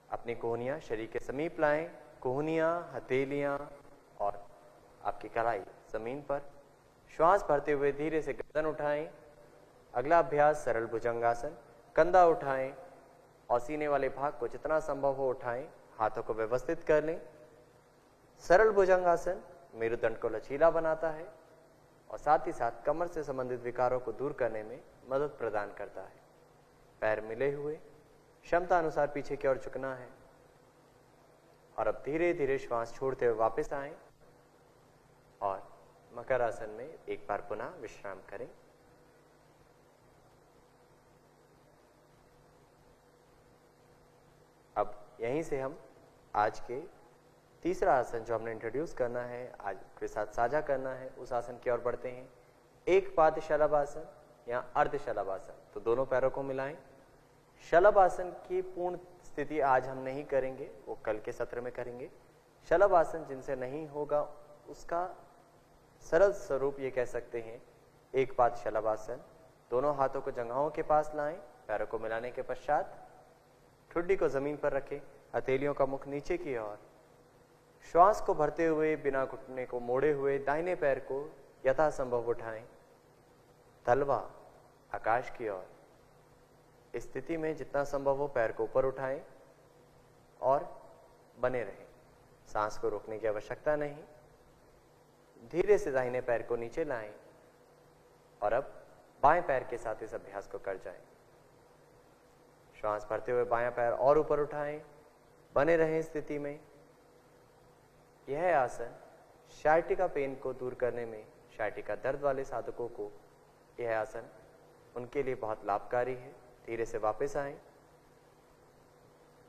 अपनी कोहनियां शरीर के समीप लाएं। कोहनियां, हथेलियां और आपकी कलाई जमीन पर। श्वास भरते हुए धीरे से गर्दन उठाएं। अगला अभ्यास सरल भुजंगासन। कंधा उठाएं और सीने वाले भाग को जितना संभव हो उठाएं। हाथों को व्यवस्थित कर लें। सरल भुजंगासन मेरुदंड को लचीला बनाता है और साथ ही साथ कमर से संबंधित विकारों को दूर करने में मदद प्रदान करता है। पैर मिले हुए, क्षमता अनुसार पीछे की ओर झुकना है और अब धीरे धीरे श्वास छोड़ते हुए वापस आएं और मकर आसन में एक बार पुनः विश्राम करें। अब यहीं से हम आज के तीसरा आसन जो हमने इंट्रोड्यूस करना है, आज के साथ साझा करना है, उस आसन की ओर बढ़ते हैं। एक पाद शलभ आसन या अर्ध शलभ आसन। तो दोनों पैरों को मिलाएं। शलभ आसन की पूर्ण स्थिति आज हम नहीं करेंगे, वो कल के सत्र में करेंगे। शलभ आसन जिनसे नहीं होगा उसका सरल स्वरूप ये कह सकते हैं, एक पाद शलभ आसन। दोनों हाथों को जंघाओं के पास लाएं, पैरों को मिलाने के पश्चात ठुड्डी को जमीन पर रखें, हथेलियों का मुख नीचे की ओर। श्वास को भरते हुए बिना घुटने को मोड़े हुए दाहिने पैर को यथासंभव उठाएं, तलवा आकाश की ओर। इस स्थिति में जितना संभव हो पैर को ऊपर उठाएं और बने रहें। सांस को रोकने की आवश्यकता नहीं। धीरे से दाहिने पैर को नीचे लाएं और अब बाएं पैर के साथ इस अभ्यास को कर जाएं। श्वास भरते हुए बायां पैर और ऊपर उठाएं, बने रहें स्थिति में। यह आसन शायटिका पेन को दूर करने में, शायटिका दर्द वाले साधकों को यह आसन उनके लिए बहुत लाभकारी है। धीरे से वापस आएं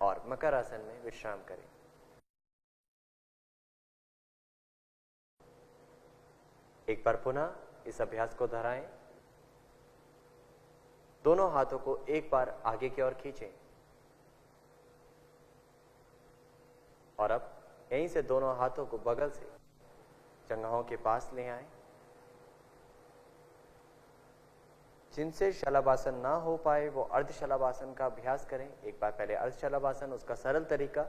और मकर आसन में विश्राम करें। एक बार पुनः इस अभ्यास को दोहराएं। दोनों हाथों को एक बार आगे की ओर खींचें और अब यहीं से दोनों हाथों को बगल से जंघाओं के पास ले आएं। जिनसे शलभासन ना हो पाए वो अर्ध शलभासन का अभ्यास करें। एक बार पहले अर्ध शलभासन, उसका सरल तरीका,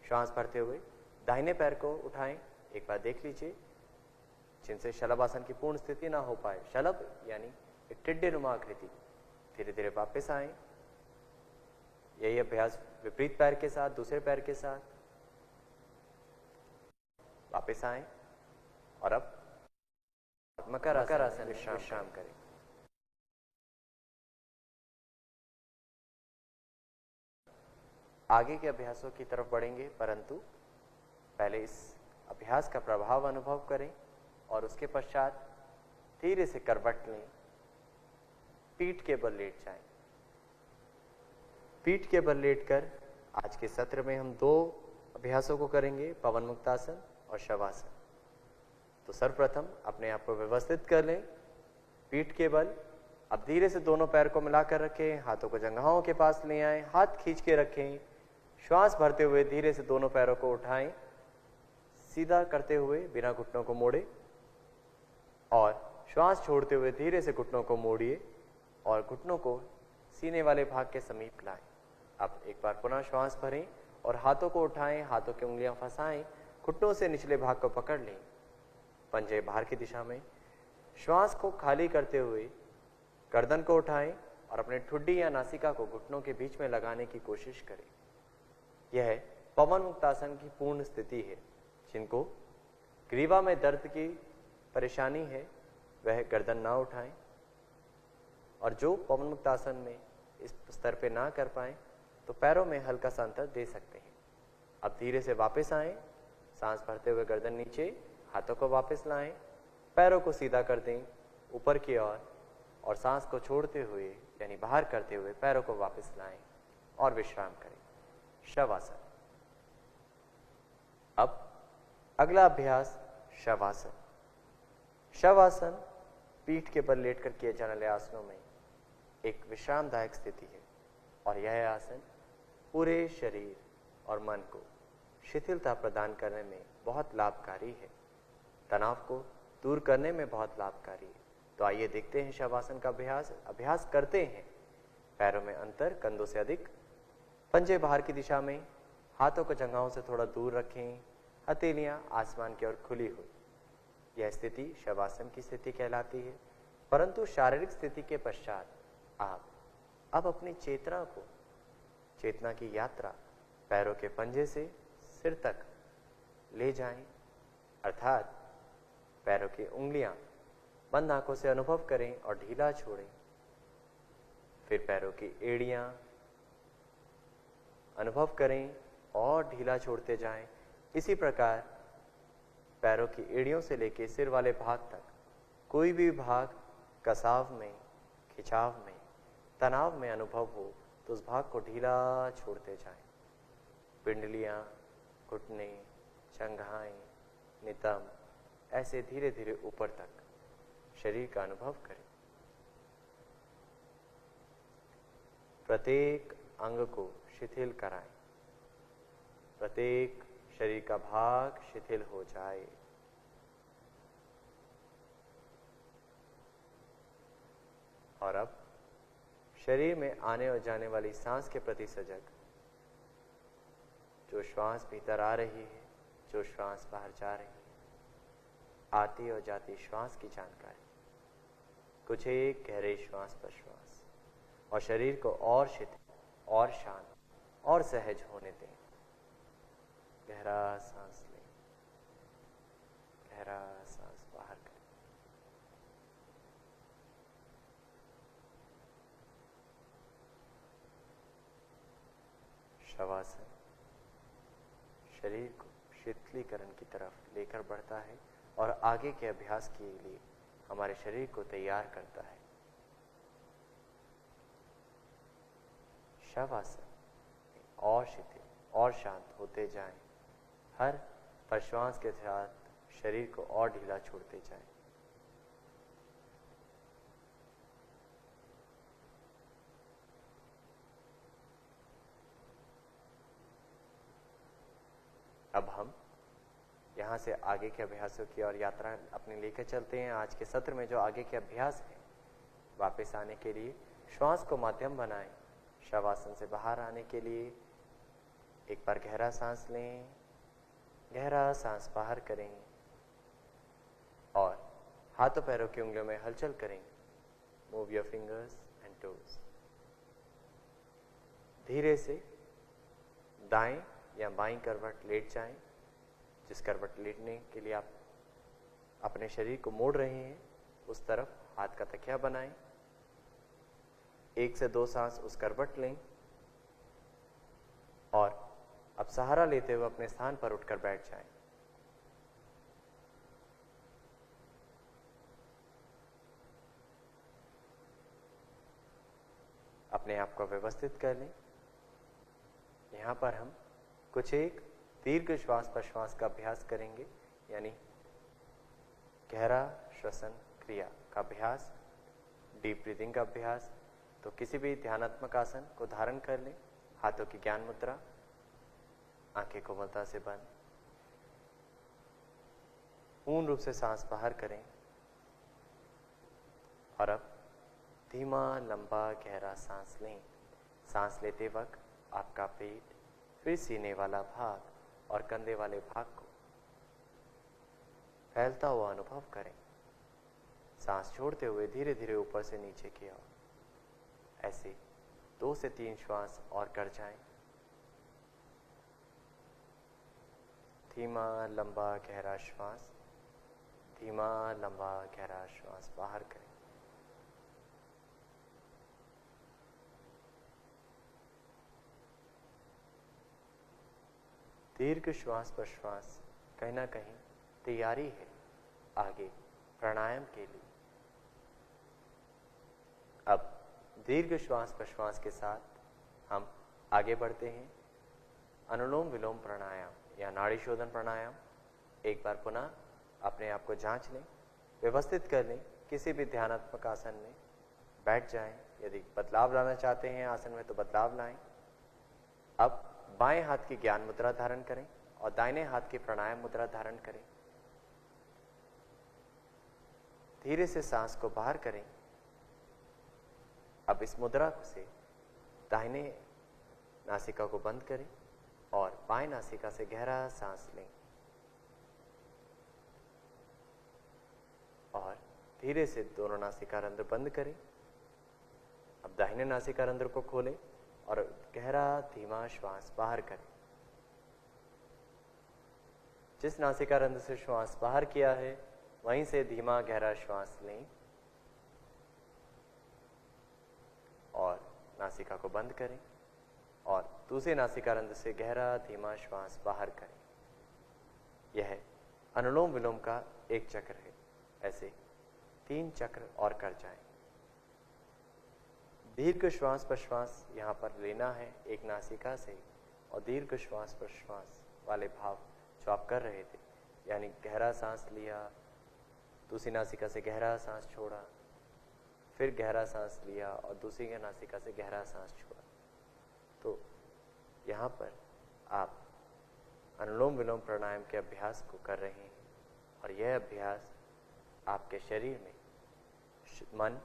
श्वास भरते हुए दाहिने पैर को उठाएं। एक बार देख लीजिए। जिनसे शलभासन की पूर्ण स्थिति ना हो पाए, शलभ यानी एक टिड्डे नुमा आकृति, धीरे धीरे वापस आए। यही अभ्यास विपरीत पैर के साथ, दूसरे पैर के साथ वापस आए और अब मकर आसन विश्राम करें। आगे के अभ्यासों की तरफ बढ़ेंगे, परंतु पहले इस अभ्यास का प्रभाव अनुभव करें और उसके पश्चात धीरे से करवट लें, पीठ के बल लेट जाएं। पीठ के बल लेटकर आज के सत्र में हम दो अभ्यासों को करेंगे, पवन मुक्तासन और शवासन। तो सर्वप्रथम अपने आप को व्यवस्थित कर लें, पीठ के बल। अब धीरे से दोनों पैर को मिलाकर रखें, हाथों को जंघाओं के पास ले आएं, हाथ खींच के रखें। श्वास भरते हुए धीरे से दोनों पैरों को उठाएं, सीधा करते हुए बिना घुटनों को मोड़े, और श्वास छोड़ते हुए धीरे से घुटनों को मोड़िए और घुटनों को सीने वाले भाग के समीप लाएं। अब एक बार पुनः श्वास भरें और हाथों को उठाएं, हाथों की उंगलियां फंसाएं, घुटनों से निचले भाग को पकड़ लें, पंजे बाहर की दिशा में। श्वास को खाली करते हुए गर्दन को उठाएं और अपने ठुड्डी या नासिका को घुटनों के बीच में लगाने की कोशिश करें। यह पवन मुक्तासन की पूर्ण स्थिति है। जिनको ग्रीवा में दर्द की परेशानी है वह गर्दन ना उठाएं, और जो पवन मुक्तासन में इस स्तर पे ना कर पाए तो पैरों में हल्का सा अंतर दे सकते हैं। अब धीरे से वापस आएं, सांस भरते हुए गर्दन नीचे, हाथों को वापस लाएं, पैरों को सीधा कर दें ऊपर की ओर, और सांस को छोड़ते हुए यानी बाहर करते हुए पैरों को वापस लाएं और विश्राम करें। शवासन। अब अगला अभ्यास शवासन। शवासन पीठ के बल लेटकर किए जाने वाले आसनों में एक विश्रामदायक स्थिति है, और यह आसन पूरे शरीर और मन को शिथिलता प्रदान करने में बहुत लाभकारी है, तनाव को दूर करने में बहुत लाभकारी है। तो आइए देखते हैं शवासन का अभ्यास करते हैं। पैरों में अंतर, कंधों से अधिक, पंजे बाहर की दिशा में, हाथों को जंघाओं से थोड़ा दूर रखें, हथेलियां आसमान की ओर खुली हुई। यह स्थिति शवासन की स्थिति कहलाती है। परंतु शारीरिक स्थिति के पश्चात आप अब अपनी चेतना की यात्रा पैरों के पंजे से सिर तक ले जाएं, अर्थात पैरों की उंगलियां बंद आंखों से अनुभव करें और ढीला छोड़ें। फिर पैरों की एड़ियां अनुभव करें और ढीला छोड़ते जाएं। इसी प्रकार पैरों की एड़ियों से लेकर सिर वाले भाग तक कोई भी भाग कसाव में, खिंचाव में, तनाव में अनुभव हो तो उस भाग को ढीला छोड़ते जाएं। पिंडलियां, घुटने, जंघाएं, नितंब ऐसे धीरे धीरे ऊपर तक शरीर का अनुभव करें। प्रत्येक अंग को शिथिल कराएं, प्रत्येक शरीर का भाग शिथिल हो जाए। और अब शरीर में आने और जाने वाली सांस के प्रति सजग, जो श्वास भीतर आ रही है, जो श्वास बाहर जा रही है, आती और जाती श्वास की जानकारी। कुछ एक गहरे श्वास प्रश्वास और शरीर को और शिथिल और शांत और सहज होने दें। गहरा सांस लें, गहरा सांस बाहर करें। शवासन शरीर को शिथिलीकरण की तरफ लेकर बढ़ता है और आगे के अभ्यास के लिए हमारे शरीर को तैयार करता है। शवासन और शिथिल और शांत होते जाएं। हर प्रश्वास के साथ शरीर को और ढीला छोड़ते जाएं। अब हम यहाँ से आगे के अभ्यासों की और यात्रा अपनी लेकर चलते हैं। आज के सत्र में जो आगे के अभ्यास हैं, वापस आने के लिए श्वास को माध्यम बनाएं। शवासन से बाहर आने के लिए एक बार गहरा सांस लें, गहरा सांस बाहर करें और हाथों पैरों की उंगलियों में हलचल करें। Move your fingers and toes. धीरे से दाएं या बाईं करवट लेट जाएं। जिस करवट लेटने के लिए आप अपने शरीर को मोड़ रहे हैं, उस तरफ हाथ का तकिया बनाएं। 1 से 2 सांस उस करवट लें और अब सहारा लेते हुए अपने स्थान पर उठकर बैठ जाएं। अपने आप को व्यवस्थित कर लें। यहां पर हम कुछ एक दीर्घ श्वास प्रश्वास का अभ्यास करेंगे, यानी गहरा श्वसन क्रिया का अभ्यास, डीप ब्रीदिंग का अभ्यास। तो किसी भी ध्यानात्मक आसन को धारण कर लें। हाथों की ज्ञान मुद्रा, आंखें कोमलता से बंद। पूर्ण रूप से सांस बाहर करें और अब धीमा लंबा गहरा सांस लें। सांस लेते वक्त आपका पेट, फिर सीने वाला भाग और कंधे वाले भाग को फैलता हुआ अनुभव करें। सांस छोड़ते हुए धीरे धीरे ऊपर से नीचे की ओर ऐसे 2 से 3 श्वास और कर जाएं। धीमा लंबा गहरा श्वास, धीमा लंबा गहरा श्वास बाहर करें। दीर्घ श्वास प्रश्वास कहीं ना कहीं तैयारी है आगे प्राणायाम के लिए। अब दीर्घ श्वास प्रश्वास के साथ हम आगे बढ़ते हैं। अनुलोम विलोम प्राणायाम या नाड़ी शोधन प्राणायाम। एक बार पुनः अपने आप को जांच लें, व्यवस्थित कर लें। किसी भी ध्यानात्मक आसन में बैठ जाएं। यदि बदलाव लाना चाहते हैं आसन में तो बदलाव लाएं। अब बाएं हाथ की ज्ञान मुद्रा धारण करें और दाहिने हाथ की प्राणायाम मुद्रा धारण करें। धीरे से सांस को बाहर करें। अब इस मुद्रा से दाहिने नासिका को बंद करें और बाएं नासिका से गहरा सांस लें और धीरे से दोनों नासिका रंध्र बंद करें। अब दाहिने नासिका रंध्र को खोलें और गहरा धीमा श्वास बाहर करें। जिस नासिका रंध्र से श्वास बाहर किया है, वहीं से धीमा गहरा श्वास लें और नासिका को बंद करें और दूसरे नासिका रंध्र से गहरा धीमा श्वास बाहर करें। यह अनुलोम विलोम का एक चक्र है। ऐसे 3 चक्र और कर जाएं। दीर्घ श्वास प्रश्वास यहाँ पर लेना है एक नासिका से और दीर्घ श्वास प्रश्वास वाले भाव जो आप कर रहे थे, यानी गहरा सांस लिया, दूसरी नासिका से गहरा सांस छोड़ा, फिर गहरा सांस लिया और दूसरी नासिका से गहरा सांस छोड़ा। तो यहाँ पर आप अनुलोम विलोम प्राणायाम के अभ्यास को कर रहे हैं और यह अभ्यास आपके शरीर में मन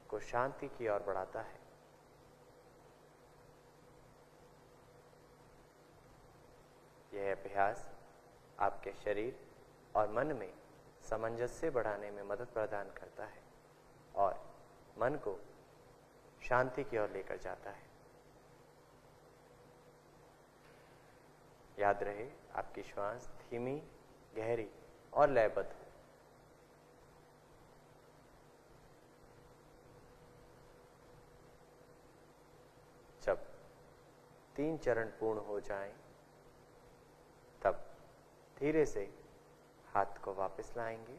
को शांति की ओर बढ़ाता है। यह अभ्यास आपके शरीर और मन में सामंजस्य बढ़ाने में मदद प्रदान करता है और मन को शांति की ओर लेकर जाता है। याद रहे, आपकी श्वास धीमी, गहरी और लयबद्ध हो। जब 3 चरण पूर्ण हो जाएं, तब धीरे से हाथ को वापस लाएंगे।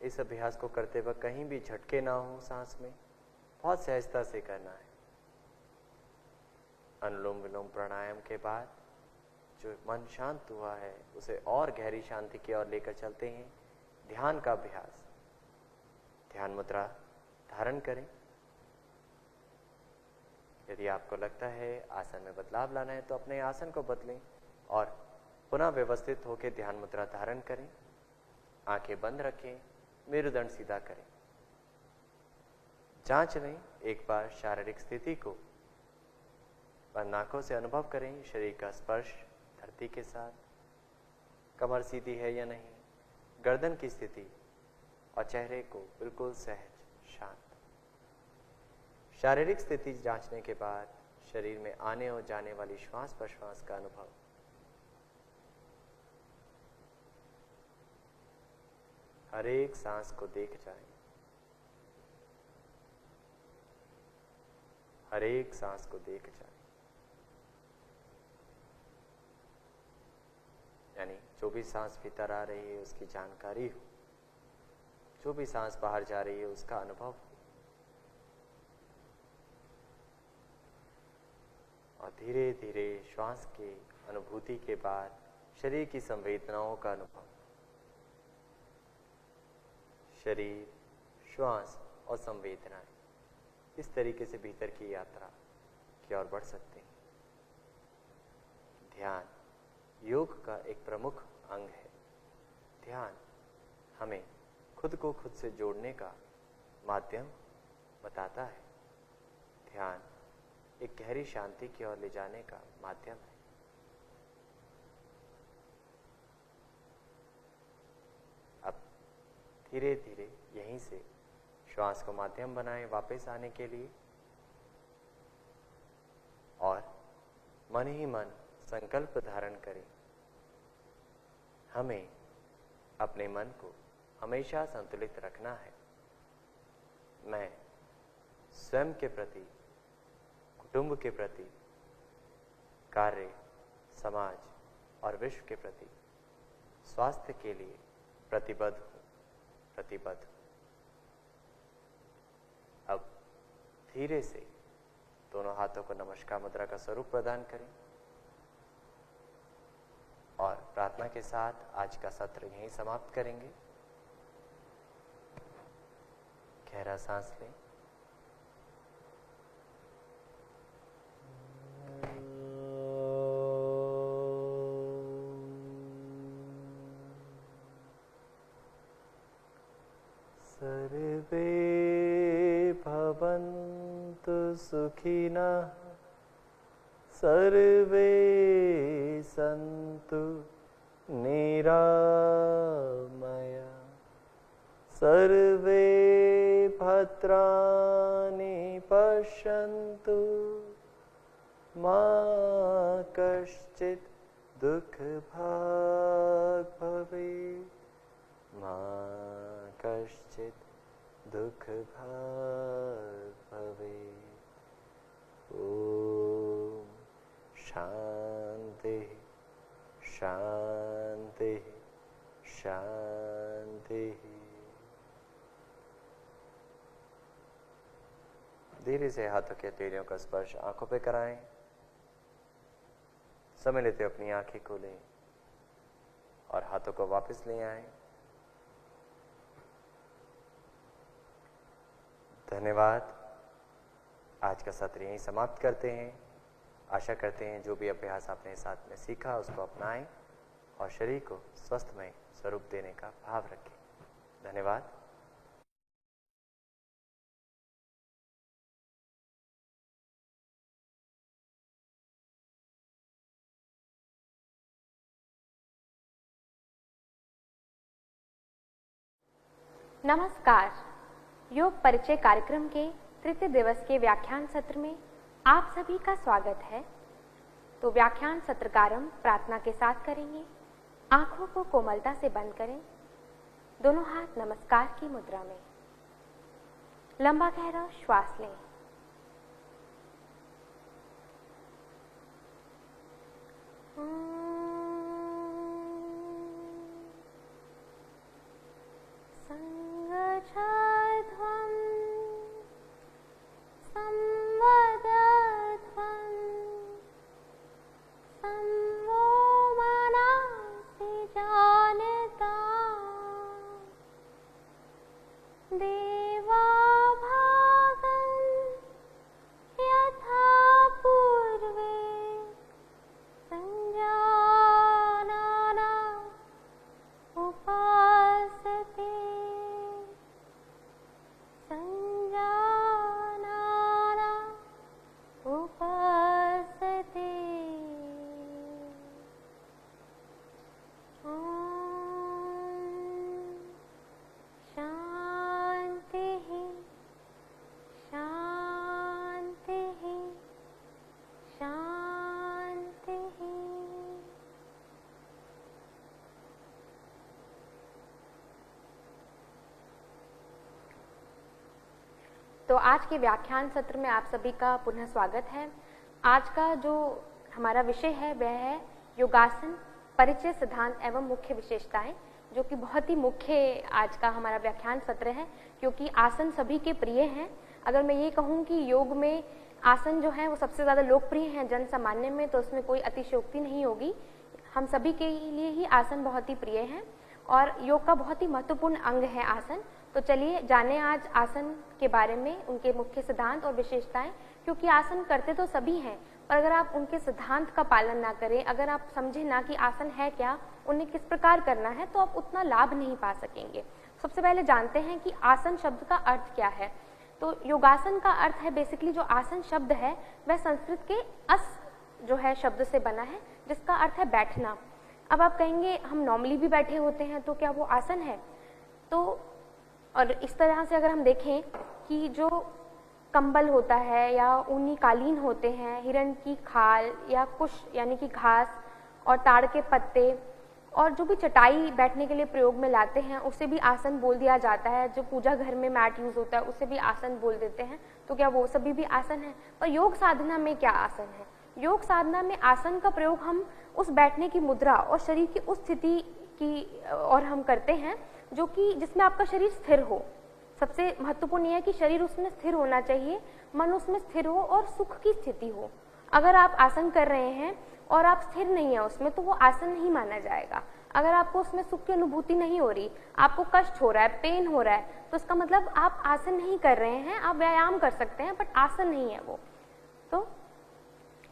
इस अभ्यास को करते वक्त कहीं भी झटके ना हो, सांस में बहुत सहजता से करना है। अनुलोम विलोम प्राणायाम के बाद जो मन शांत हुआ है उसे और गहरी शांति की ओर लेकर चलते हैं। ध्यान का अभ्यास, ध्यान मुद्रा धारण करें। यदि आपको लगता है आसन में बदलाव लाना है तो अपने आसन को बदलें और पुनः व्यवस्थित होकर ध्यान मुद्रा धारण करें। आंखें बंद रखें, मेरुदंड सीधा करें। जांच लें एक बार शारीरिक स्थिति को। बंद आंखों से अनुभव करें शरीर का स्पर्श धरती के साथ, कमर सीधी है या नहीं, गर्दन की स्थिति और चेहरे को बिल्कुल सहज, शांत। शारीरिक स्थिति जांचने के बाद शरीर में आने और जाने वाली श्वास प्रश्वास का अनुभव। हर एक सांस को देख जाएं, हर एक सांस को देख जाएं। यानी जो भी सांस भीतर आ रही है उसकी जानकारी हो, जो भी सांस बाहर जा रही है उसका अनुभव हो। और धीरे धीरे श्वास की अनुभूति के बाद शरीर की संवेदनाओं का अनुभव। शरीर, श्वास और संवेदनाएं इस तरीके से भीतर की यात्रा की ओर बढ़ सकते हैं। ध्यान योग का एक प्रमुख अंग है। ध्यान हमें खुद को खुद से जोड़ने का माध्यम बताता है। ध्यान एक गहरी शांति की ओर ले जाने का माध्यम है। अब धीरे धीरे यहीं से श्वास को माध्यम बनाएं वापस आने के लिए और मन ही मन संकल्प धारण करें। हमें अपने मन को हमेशा संतुलित रखना है। मैं स्वयं के प्रति, कुटुंब के प्रति, कार्य, समाज और विश्व के प्रति स्वास्थ्य के लिए प्रतिबद्ध हूं, प्रतिबद्ध। अब धीरे से दोनों हाथों को नमस्कार मुद्रा का स्वरूप प्रदान करें और प्रार्थना के साथ आज का सत्र यहीं समाप्त करेंगे। गहरा सांस लें। सर्वे भवन्तु सुखिनः, सर्वे सन्तु निरामया, सर्वे भद्राणि पश्यन्तु, मा कश्चित् दुःखभाग् भवेत्, मा कश्चित् दुःखभाग् भवेत्। ओम शांति शांति शांति। धीरे से हाथों के हथेलियों का स्पर्श आंखों पे कराएं। समय लेते अपनी आंखें खोलें और हाथों को वापस ले आएं। धन्यवाद। आज का सत्र यहीं समाप्त करते हैं। आशा करते हैं जो भी अभ्यास आपने साथ में सीखा उसको अपनाएं और शरीर को स्वस्थमय स्वरूप देने का भाव रखें। धन्यवाद। नमस्कार। योग परिचय कार्यक्रम के तृतीय दिवस के व्याख्यान सत्र में आप सभी का स्वागत है। तो व्याख्यान सत्र का आरंभ प्रार्थना के साथ करेंगे। आंखों को कोमलता से बंद करें, दोनों हाथ नमस्कार की मुद्रा में। लंबा गहरा श्वास लें। संगच्छध्वं संवदध्वं संवो मनसि जानता देवा भागं यथा पूर्वे संजानना उपासते संजानना उपासते। शांति शांति शांति। तो आज के व्याख्यान सत्र में आप सभी का पुनः स्वागत है। आज का जो हमारा विषय है वह है योगासन, परिचय, सिद्धांत एवं मुख्य विशेषताएं, जो कि बहुत ही मुख्य आज का हमारा व्याख्यान सत्र है, क्योंकि आसन सभी के प्रिय हैं। अगर मैं ये कहूँ कि योग में आसन जो है वो सबसे ज़्यादा लोकप्रिय हैं जन सामान्य में, तो उसमें कोई अतिशयोक्ति नहीं होगी। हम सभी के लिए ही आसन बहुत ही प्रिय हैं और योग का बहुत ही महत्वपूर्ण अंग है आसन। तो चलिए जाने आज आसन के बारे में, उनके मुख्य सिद्धांत और विशेषताएं, क्योंकि आसन करते तो सभी हैं, पर अगर आप उनके सिद्धांत का पालन ना करें, अगर आप समझें ना कि आसन है क्या, उन्हें किस प्रकार करना है, तो आप उतना लाभ नहीं पा सकेंगे। सबसे पहले जानते हैं कि आसन शब्द का अर्थ क्या है। तो योगासन का अर्थ है, बेसिकली जो आसन शब्द है वह संस्कृत के अस जो है शब्द से बना है, जिसका अर्थ है बैठना। अब आप कहेंगे हम नॉर्मली भी बैठे होते हैं, तो क्या वो आसन है? तो और इस तरह से अगर हम देखें कि जो कंबल होता है या ऊनी कालीन होते हैं, हिरण की खाल या कुश यानी कि घास और ताड़ के पत्ते, और जो भी चटाई बैठने के लिए प्रयोग में लाते हैं उसे भी आसन बोल दिया जाता है। जो पूजा घर में मैट यूज होता है उसे भी आसन बोल देते हैं। तो क्या वो सभी भी आसन है? पर योग साधना में क्या आसन है? योग साधना में आसन का प्रयोग हम उस बैठने की मुद्रा और शरीर की उस स्थिति की और हम करते हैं जो कि जिसमें आपका शरीर स्थिर हो। सबसे महत्वपूर्ण यह है कि शरीर उसमें स्थिर होना चाहिए, मन उसमें स्थिर हो और सुख की स्थिति हो। अगर आप आसन कर रहे हैं और आप स्थिर नहीं है उसमें, तो वो आसन नहीं माना जाएगा। अगर आपको उसमें सुख की अनुभूति नहीं हो रही, आपको कष्ट हो रहा है, पेन हो रहा है, तो इसका मतलब आप आसन नहीं कर रहे हैं। आप व्यायाम कर सकते हैं बट आसन नहीं है वो। तो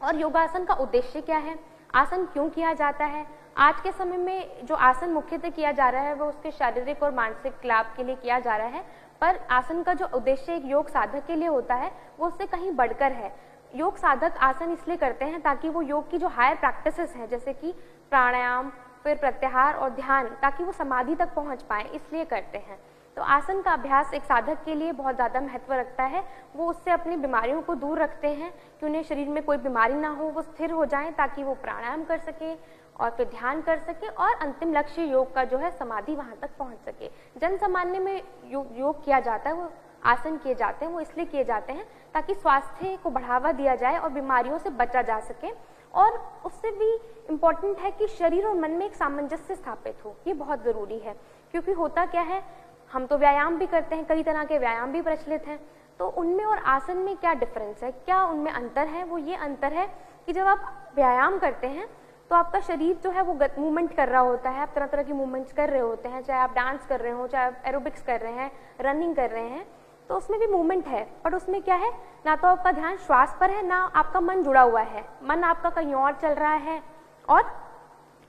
और योगासन का उद्देश्य क्या है? आसन क्यों किया जाता है? आज के समय में जो आसन मुख्यतः किया जा रहा है वो उसके शारीरिक और मानसिक लाभ के लिए किया जा रहा है, पर आसन का जो उद्देश्य एक योग साधक के लिए होता है वो उससे कहीं बढ़कर है। योग साधक आसन इसलिए करते हैं ताकि वो योग की जो हायर प्रैक्टिसेस हैं, जैसे कि प्राणायाम, फिर प्रत्याहार और ध्यान, ताकि वो समाधि तक पहुंच पाए, इसलिए करते हैं। तो आसन का अभ्यास एक साधक के लिए बहुत ज़्यादा महत्व रखता है। वो उससे अपनी बीमारियों को दूर रखते हैं कि उन्हें शरीर में कोई बीमारी ना हो, वो स्थिर हो जाएं ताकि वो प्राणायाम कर सके और फिर ध्यान कर सके और अंतिम लक्ष्य योग का जो है समाधि वहाँ तक पहुँच सके। जन सामान्य में योग किया जाता है, वो आसन किए जाते हैं, वो इसलिए किए जाते हैं ताकि स्वास्थ्य को बढ़ावा दिया जाए और बीमारियों से बचा जा सके। और उससे भी इम्पॉर्टेंट है कि शरीर और मन में एक सामंजस्य स्थापित हो। ये बहुत ज़रूरी है, क्योंकि होता क्या है, हम तो व्यायाम भी करते हैं, कई तरह के व्यायाम भी प्रचलित हैं, तो उनमें और आसन में क्या डिफरेंस है, क्या उनमें अंतर है? वो ये अंतर है कि जब आप व्यायाम करते हैं तो आपका शरीर जो है वो मूवमेंट कर रहा होता है, आप तरह तरह की मूवमेंट्स कर रहे होते हैं, चाहे आप डांस कर रहे हो, चाहे आप एरोबिक्स कर रहे हैं, रनिंग कर रहे हैं, तो उसमें भी मूवमेंट है। बट उसमें क्या है, ना तो आपका ध्यान श्वास पर है, ना आपका मन जुड़ा हुआ है, मन आपका कहीं और चल रहा है और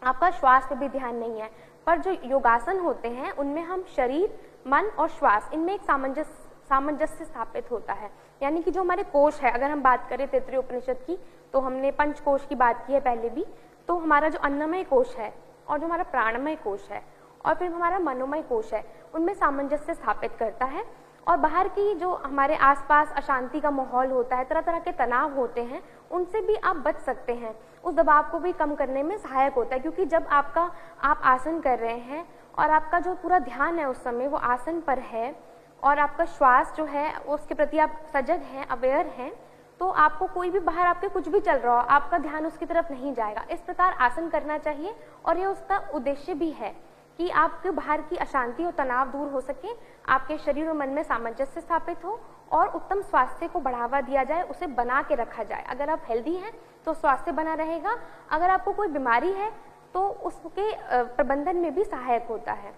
आपका श्वास पे भी ध्यान नहीं है। पर जो योगासन होते हैं उनमें हम शरीर, मन और श्वास, इनमें एक सामंजस्य स्थापित होता है। यानी कि जो हमारे कोश है, अगर हम बात करें तैत्तिरीय उपनिषद की, तो हमने पंचकोश की बात की है पहले भी, तो हमारा जो अन्नमय कोश है और जो हमारा प्राणमय कोश है, और फिर हमारा मनोमय कोश है, उनमें सामंजस्य स्थापित करता है। और बाहर की जो हमारे आसपास अशांति का माहौल होता है, तरह तरह के तनाव होते हैं, उनसे भी आप बच सकते हैं। उस दबाव को भी कम करने में सहायक होता है, क्योंकि जब आप आसन कर रहे हैं और आपका जो पूरा ध्यान है उस समय वो आसन पर है और आपका श्वास जो है उसके प्रति आप सजग हैं, अवेयर हैं, तो आपको कोई भी बाहर आपके कुछ भी चल रहा हो, आपका ध्यान उसकी तरफ नहीं जाएगा। इस प्रकार आसन करना चाहिए और ये उसका उद्देश्य भी है कि आपके बाहर की अशांति और तनाव दूर हो सके, आपके शरीर और मन में सामंजस्य स्थापित हो और उत्तम स्वास्थ्य को बढ़ावा दिया जाए, उसे बना के रखा जाए। अगर आप हेल्दी हैं तो स्वास्थ्य बना रहेगा, अगर आपको कोई बीमारी है तो उसके प्रबंधन में भी सहायक होता है।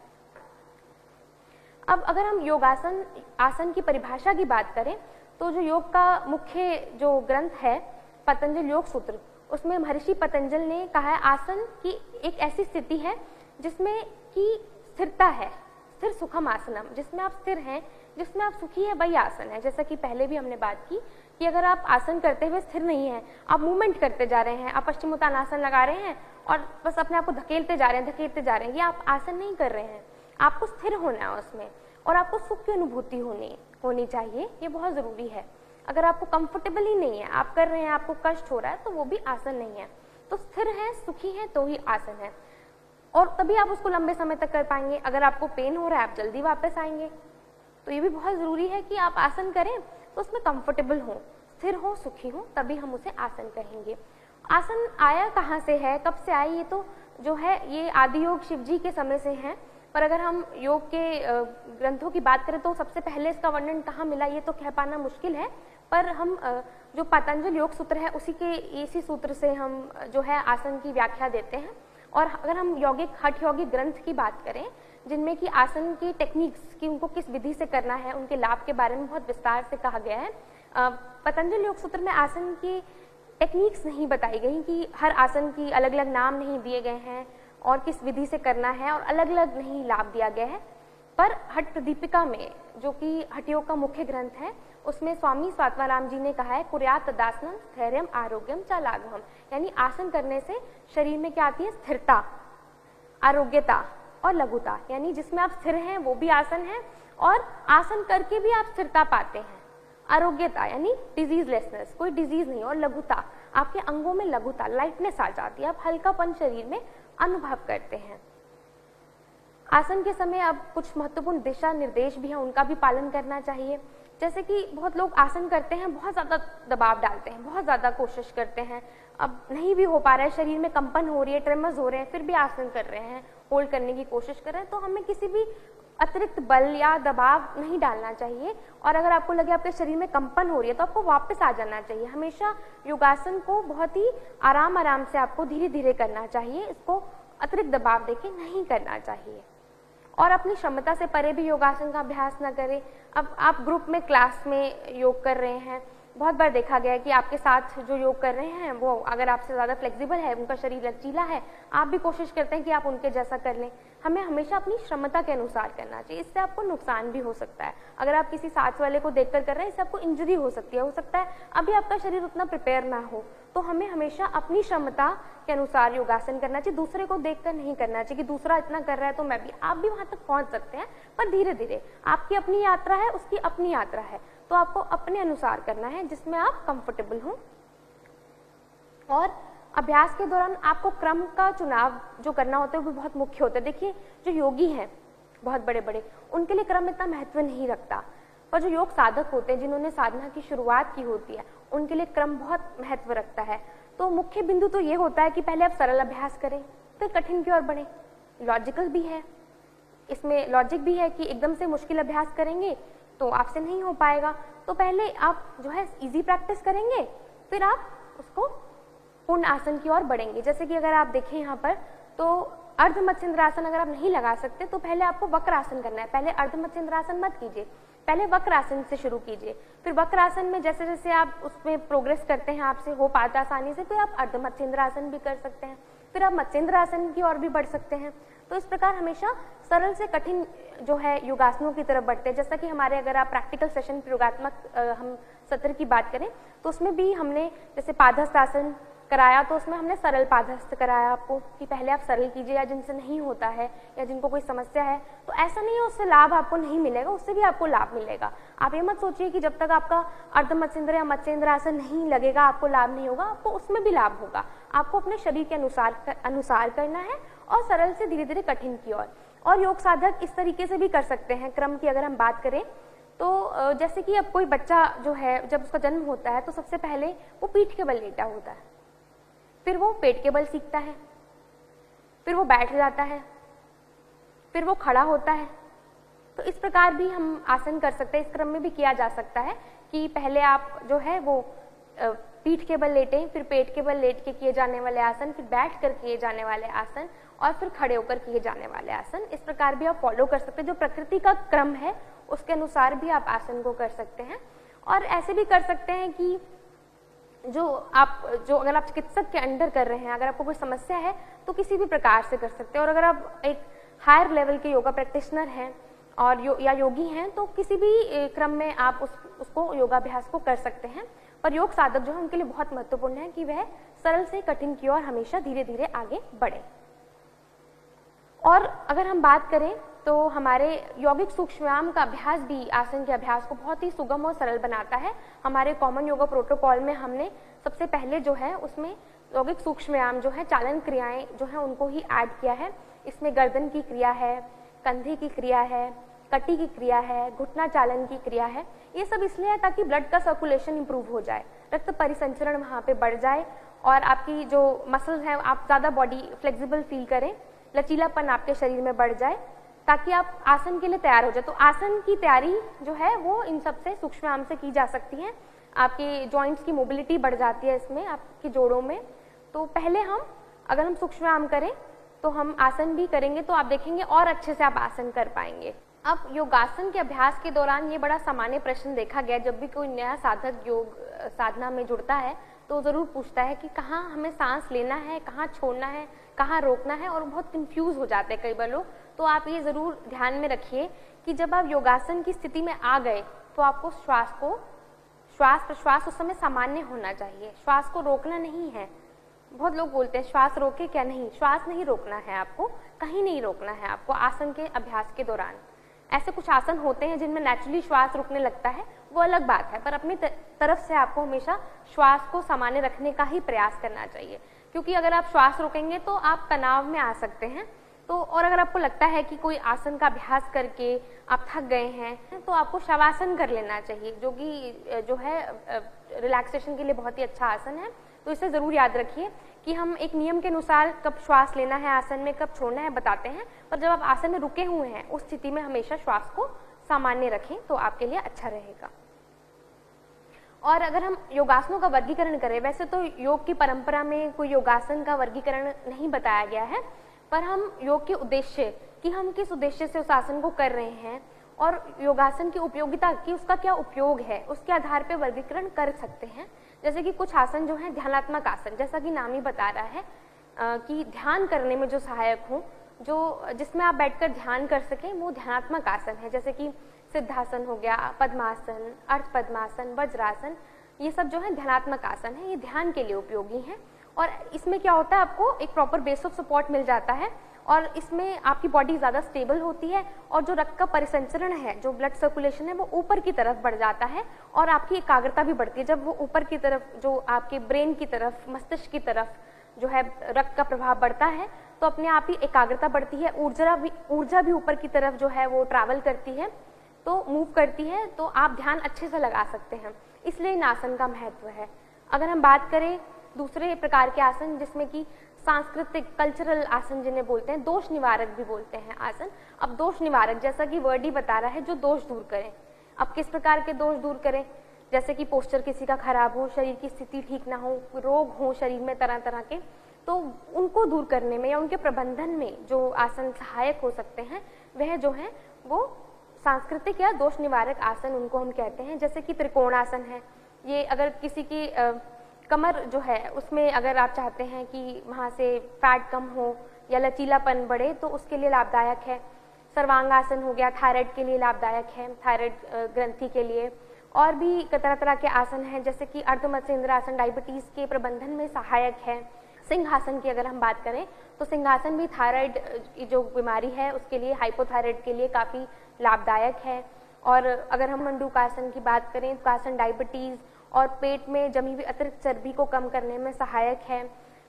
अब अगर हम योगासन आसन की परिभाषा की बात करें तो जो योग का मुख्य जो ग्रंथ है पतंजल योग सूत्र, उसमें महर्षि पतंजल ने कहा है आसन की एक ऐसी स्थिति है जिसमें की स्थिरता है, स्थिर सुखम आसनम, जिसमें आप स्थिर हैं, जिसमें आप सुखी है, वही आसन है। जैसा कि पहले भी हमने बात की कि अगर आप आसन करते हुए स्थिर नहीं हैं, आप मूवमेंट करते जा रहे हैं, आप पश्चिमोत्तानासन लगा रहे हैं और बस अपने आप को धकेलते जा रहे हैं, ये आप आसन नहीं कर रहे हैं। आपको स्थिर होना है उसमें और आपको सुख की अनुभूति होनी चाहिए, ये बहुत जरूरी है। अगर आपको कंफर्टेबल ही नहीं है, आप कर रहे हैं, आपको कष्ट हो रहा है, तो वो भी आसन नहीं है। तो स्थिर है, सुखी है, तो ही आसन है और तभी आप उसको लंबे समय तक कर पाएंगे। अगर आपको पेन हो रहा है, आप जल्दी वापस आएंगे। तो ये भी बहुत जरूरी है कि आप आसन करें तो उसमें कंफर्टेबल हो, स्थिर हो, सुखी हो, तभी हम उसे आसन कहेंगे। आसन आया कहाँ से है, कब से आई, ये तो जो है ये आदि योग शिव जी के समय से है। पर अगर हम योग के ग्रंथों की बात करें तो सबसे पहले इसका वर्णन कहाँ मिला ये तो कह पाना मुश्किल है, पर हम जो पतंजल योग सूत्र है इसी सूत्र से हम जो है आसन की व्याख्या देते हैं। और अगर हम हठ यौगिक ग्रंथ की बात करें जिनमें कि आसन की टेक्निक्स की उनको किस विधि से करना है, उनके लाभ के बारे में बहुत विस्तार से कहा गया है। पतंजल योग सूत्र में आसन की टेक्निक्स नहीं बताई गई कि हर आसन की अलग अलग नाम नहीं दिए गए हैं और किस विधि से करना है और अलग अलग नहीं लाभ दिया गया है। पर हठ प्रदीपिका में जो कि हठ योग का मुख्य ग्रंथ है उसमें स्वामी स्वात्माराम जी ने कहा है कुर्यात तदासनम स्थैर्यम आरोग्यम च लाघवम, यानी आसन करने से शरीर में क्या आती है, स्थिरता, आरोग्यता और लघुता, यानी जिसमें आप स्थिर हैं वो भी आसन है और आसन करके भी आप स्थिरता पाते हैं। आरोग्यता यानी डिजीजलेसनेस, कोई डिजीज नहीं, और लघुता, आपके अंगों में लघुता, लाइटनेस आ जाती है, आप हल्कापन शरीर में अनुभव करते हैं। आसन के समय अब कुछ महत्वपूर्ण दिशा निर्देश भी हैं, उनका भी पालन करना चाहिए। जैसे कि बहुत लोग आसन करते हैं, बहुत ज़्यादा दबाव डालते हैं, बहुत ज़्यादा कोशिश करते हैं, अब नहीं भी हो पा रहा है, शरीर में कंपन हो रही है, ट्रेमर्स हो रहे हैं, फिर भी आसन कर रहे हैं, होल्ड करने की कोशिश कर रहे हैं, तो हमें किसी भी अतिरिक्त बल या दबाव नहीं डालना चाहिए। और अगर आपको लगे आपके शरीर में कंपन हो रही है तो आपको वापस आ जाना चाहिए। हमेशा योगासन को बहुत ही आराम से आपको धीरे धीरे करना चाहिए, इसको अतिरिक्त दबाव देके नहीं करना चाहिए। और अपनी क्षमता से परे भी योगासन का अभ्यास न करें। अब आप ग्रुप में क्लास में योग कर रहे हैं, बहुत बार देखा गया है कि आपके साथ जो योग कर रहे हैं वो अगर आपसे ज़्यादा फ्लेक्सिबल है, उनका शरीर लचीला है, आप भी कोशिश करते हैं कि आप उनके जैसा कर लें। हमें हमेशा अपनी क्षमता के अनुसार करना चाहिए, इससे आपको नुकसान भी हो सकता है। अगर आप किसी साथ वाले को देखकर कर रहे हैं, इससे आपको इंजरी हो सकती है, हो सकता है अभी आपका शरीर उतना प्रिपेयर ना हो। तो हमें हमेशा अपनी क्षमता के अनुसार योगासन करना चाहिए, दूसरे को देखकर नहीं करना चाहिए कि दूसरा इतना कर रहा है तो मैं भी। आप भी वहां तक पहुंच सकते हैं, पर धीरे धीरे। आपकी अपनी यात्रा है, उसकी अपनी यात्रा है, तो आपको अपने अनुसार करना है जिसमें आप कंफर्टेबल हो। और अभ्यास के दौरान आपको क्रम का चुनाव जो करना होता है वो बहुत मुख्य होता है। देखिए, जो योगी हैं बहुत बड़े बड़े, उनके लिए क्रम इतना महत्व नहीं रखता, पर जो योग साधक होते हैं जिन्होंने साधना की शुरुआत की होती है, उनके लिए क्रम बहुत महत्व रखता है। तो मुख्य बिंदु तो ये होता है कि पहले आप सरल अभ्यास करें, फिर कठिन की ओर बढ़ें। लॉजिकल भी है, इसमें लॉजिक भी है कि एकदम से मुश्किल अभ्यास करेंगे तो आपसे नहीं हो पाएगा। तो पहले आप जो है इजी प्रैक्टिस करेंगे, फिर आप उसको पूर्ण आसन की ओर बढ़ेंगे। जैसे कि अगर आप देखें यहाँ पर, तो अर्ध मत्स्येंद्रासन अगर आप नहीं लगा सकते तो पहले आपको वक्र आसन करना है। पहले अर्ध मत्स्येंद्रासन मत कीजिए, पहले वक्र आसन से शुरू कीजिए। फिर वक्र आसन में जैसे जैसे आप उसमें प्रोग्रेस करते हैं, आपसे हो पाता आसानी से, फिर आप अर्ध मत्स्येंद्रासन भी कर सकते हैं, फिर आप मत्स्येंद्रासन की ओर भी बढ़ सकते हैं। तो इस प्रकार हमेशा सरल से कठिन जो है योगासनों की तरफ बढ़ते हैं। जैसा कि हमारे अगर आप प्रैक्टिकल सेशन प्रयोगात्मक हम सत्र की बात करें तो उसमें भी हमने जैसे पादहस्त आसन, कराया तो उसमें हमने सरल पादहस्त कराया आपको कि पहले आप सरल कीजिए, या जिनसे नहीं होता है या जिनको कोई समस्या है तो ऐसा नहीं है उससे लाभ आपको नहीं मिलेगा, उससे भी आपको लाभ मिलेगा। आप ये मत सोचिए कि जब तक आपका अर्ध मत्स्येंद्र या मत्स्येंद्र आसन नहीं लगेगा आपको लाभ नहीं होगा, आपको उसमें भी लाभ होगा। आपको अपने शरीर के अनुसार करना है और सरल से धीरे धीरे कठिन की ओर। और योग साधक इस तरीके से भी कर सकते हैं। क्रम की अगर हम बात करें तो जैसे कि अब कोई बच्चा जो है जब उसका जन्म होता है तो सबसे पहले वो पीठ के बल लेटा होता है, फिर वो पेट के बल सीखता है, फिर वो बैठ जाता है, फिर वो खड़ा होता है। तो इस प्रकार भी हम आसन कर सकते हैं। इस क्रम में भी किया जा सकता है कि पहले आप जो है वो पीठ के बल लेटें, फिर पेट के बल लेट के किए जाने वाले आसन, फिर बैठ कर किए जाने वाले आसन और फिर खड़े होकर किए जाने वाले आसन। इस प्रकार भी आप फॉलो कर सकते हैं। जो प्रकृति का क्रम है उसके अनुसार भी आप आसन को कर सकते हैं। और ऐसे भी कर सकते हैं कि जो अगर आप चिकित्सक के अंडर कर रहे हैं, अगर आपको कोई समस्या है तो किसी भी प्रकार से कर सकते हैं। और अगर आप एक हायर लेवल के योगा प्रैक्टिशनर हैं और या योगी हैं तो किसी भी क्रम में आप उसको योगाभ्यास को कर सकते हैं। पर योग साधक जो है उनके लिए बहुत महत्वपूर्ण है कि वह सरल से कठिन की ओर हमेशा धीरे धीरे आगे बढ़े। और अगर हम बात करें तो हमारे यौगिक सूक्ष्म व्यायाम का अभ्यास भी आसन के अभ्यास को बहुत ही सुगम और सरल बनाता है। हमारे कॉमन योगा प्रोटोकॉल में हमने सबसे पहले जो है उसमें यौगिक सूक्ष्म व्यायाम जो है चालन क्रियाएं जो है उनको ही ऐड किया है। इसमें गर्दन की क्रिया है, कंधे की क्रिया है, कटी की क्रिया है, घुटना चालन की क्रिया है। ये सब इसलिए है ताकि ब्लड का सर्कुलेशन इंप्रूव हो जाए, रक्त परिसंचरण वहाँ पे बढ़ जाए और आपकी जो मसल्स हैं आप ज़्यादा बॉडी फ्लेक्सिबल फील करें, लचीलापन आपके शरीर में बढ़ जाए ताकि आप आसन के लिए तैयार हो जाए। तो आसन की तैयारी जो है वो इन सबसे सूक्ष्म व्यायाम से की जा सकती है। आपके जॉइंट्स की मोबिलिटी बढ़ जाती है इसमें, आपके जोड़ों में। तो पहले अगर हम सूक्ष्म व्यायाम करें तो हम आसन भी करेंगे तो आप देखेंगे और अच्छे से आप आसन कर पाएंगे। अब योगासन के अभ्यास के दौरान ये बड़ा सामान्य प्रश्न देखा गया, जब भी कोई नया साधक योग साधना में जुड़ता है तो ज़रूर पूछता है कि कहाँ हमें सांस लेना है, कहाँ छोड़ना है, कहाँ रोकना है, और बहुत कंफ्यूज हो जाते हैं कई बार लोग। तो आप ये ज़रूर ध्यान में रखिए कि जब आप योगासन की स्थिति में आ गए तो आपको श्वास प्रश्वास उस समय सामान्य होना चाहिए। श्वास को रोकना नहीं है। बहुत लोग बोलते हैं श्वास रोके क्या, नहीं, श्वास नहीं रोकना है आपको, कहीं नहीं रोकना है आपको आसन के अभ्यास के दौरान। ऐसे कुछ आसन होते हैं जिनमें नेचुरली श्वास रुकने लगता है, वो अलग बात है, पर अपनी तरफ से आपको हमेशा श्वास को सामान्य रखने का ही प्रयास करना चाहिए। क्योंकि अगर आप श्वास रोकेंगे तो आप तनाव में आ सकते हैं। तो और अगर आपको लगता है कि कोई आसन का अभ्यास करके आप थक गए हैं तो आपको शवासन कर लेना चाहिए, जो कि जो है रिलैक्सेशन के लिए बहुत ही अच्छा आसन है। तो इसे ज़रूर याद रखिए कि हम एक नियम के अनुसार कब श्वास लेना है आसन में, कब छोड़ना है बताते हैं, पर जब आप आसन में रुके हुए हैं उस स्थिति में हमेशा श्वास को सामान्य रखें तो आपके लिए अच्छा रहेगा। और अगर हम योगासनों का वर्गीकरण करें, वैसे तो योग की परंपरा में कोई योगासन का वर्गीकरण नहीं बताया गया है, पर हम योग के उद्देश्य कि हम किस उद्देश्य से उस आसन को कर रहे हैं और योगासन की उपयोगिता की उसका क्या उपयोग है, उसके आधार पर वर्गीकरण कर सकते हैं। जैसे कि कुछ आसन जो है ध्यानात्मक आसन, जैसा कि नाम ही बता रहा है कि ध्यान करने में जो सहायक हो, जो जिसमें आप बैठकर ध्यान कर सकें, वो ध्यानात्मक आसन है। जैसे कि सिद्धासन हो गया, पद्मासन, अर्ध पद्मासन, वज्रासन, ये सब जो है ध्यानात्मक आसन है। ये ध्यान के लिए उपयोगी हैं और इसमें क्या होता है, आपको एक प्रॉपर बेस ऑफ सपोर्ट मिल जाता है और इसमें आपकी बॉडी ज़्यादा स्टेबल होती है और जो रक्त का परिसंचरण है, जो ब्लड सर्कुलेशन है, वो ऊपर की तरफ बढ़ जाता है और आपकी एकाग्रता भी बढ़ती है। जब वो ऊपर की तरफ, जो आपके ब्रेन की तरफ, मस्तिष्क की तरफ जो है रक्त का प्रभाव बढ़ता है तो अपने आप ही एकाग्रता बढ़ती है, ऊर्जा भी ऊपर की तरफ जो है वो ट्रैवल करती है, तो मूव करती है, तो आप ध्यान अच्छे से लगा सकते हैं। इसलिए इन आसन का महत्व है। अगर हम बात करें दूसरे प्रकार के आसन, जिसमें कि सांस्कृतिक कल्चरल आसन जिन्हें बोलते हैं, दोष निवारक भी बोलते हैं आसन। अब दोष निवारक जैसा कि वर्ड ही बता रहा है, जो दोष दूर करें। अब किस प्रकार के दोष दूर करें, जैसे कि पोस्चर किसी का खराब हो, शरीर की स्थिति ठीक ना हो, रोग हो शरीर में तरह तरह के, तो उनको दूर करने में या उनके प्रबंधन में जो आसन सहायक हो सकते हैं वह जो है वो सांस्कृतिक या दोष निवारक आसन उनको हम कहते हैं। जैसे कि त्रिकोणासन है, ये अगर किसी की कमर जो है उसमें अगर आप चाहते हैं कि वहाँ से फैट कम हो या लचीलापन बढ़े तो उसके लिए लाभदायक है। सर्वांगासन हो गया, थायराइड के लिए लाभदायक है, थायराइड ग्रंथि के लिए। और भी तरह तरह के आसन हैं, जैसे कि अर्ध मत्स्येंद्रासन डायबिटीज़ के प्रबंधन में सहायक है। सिंहासन की अगर हम बात करें तो सिंहासन भी थायराइड की जो बीमारी है उसके लिए, हाइपोथायराइड के लिए काफ़ी लाभदायक है। और अगर हम मंडूकासन की बात करें तो आसन डायबिटीज़ और पेट में जमी हुई अतिरिक्त चर्बी को कम करने में सहायक है।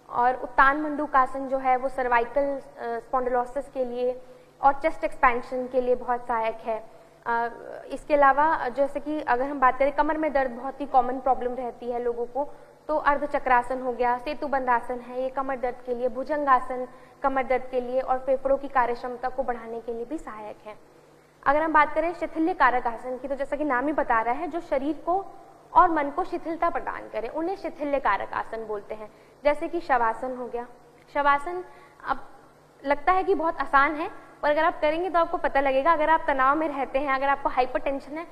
और उत्तान मंडूकासन जो है वो सर्वाइकल स्पॉन्डिलोसिस के लिए और चेस्ट एक्सपेंशन के लिए बहुत सहायक है। इसके अलावा जैसे कि अगर हम बात करें कमर में दर्द बहुत ही कॉमन प्रॉब्लम रहती है लोगों को, तो अर्धचक्रासन हो गया, सेतुबंध आसन है, ये कमर दर्द के लिए, भुजंगासन कमर दर्द के लिए और फेफड़ों की कार्यक्षमता को बढ़ाने के लिए भी सहायक है। अगर हम बात करें शिथिल्य कारक आसन की, तो जैसा कि नाम ही बता रहा है, जो शरीर को और मन को शिथिलता प्रदान करे उन्हें शिथिल्य कारक आसन बोलते हैं। जैसे कि शवासन हो गया। शवासन अब लगता है कि बहुत आसान है, पर अगर आप करेंगे तो आपको पता लगेगा। अगर आप तनाव में रहते हैं, अगर आपको हाइपरटेंशन है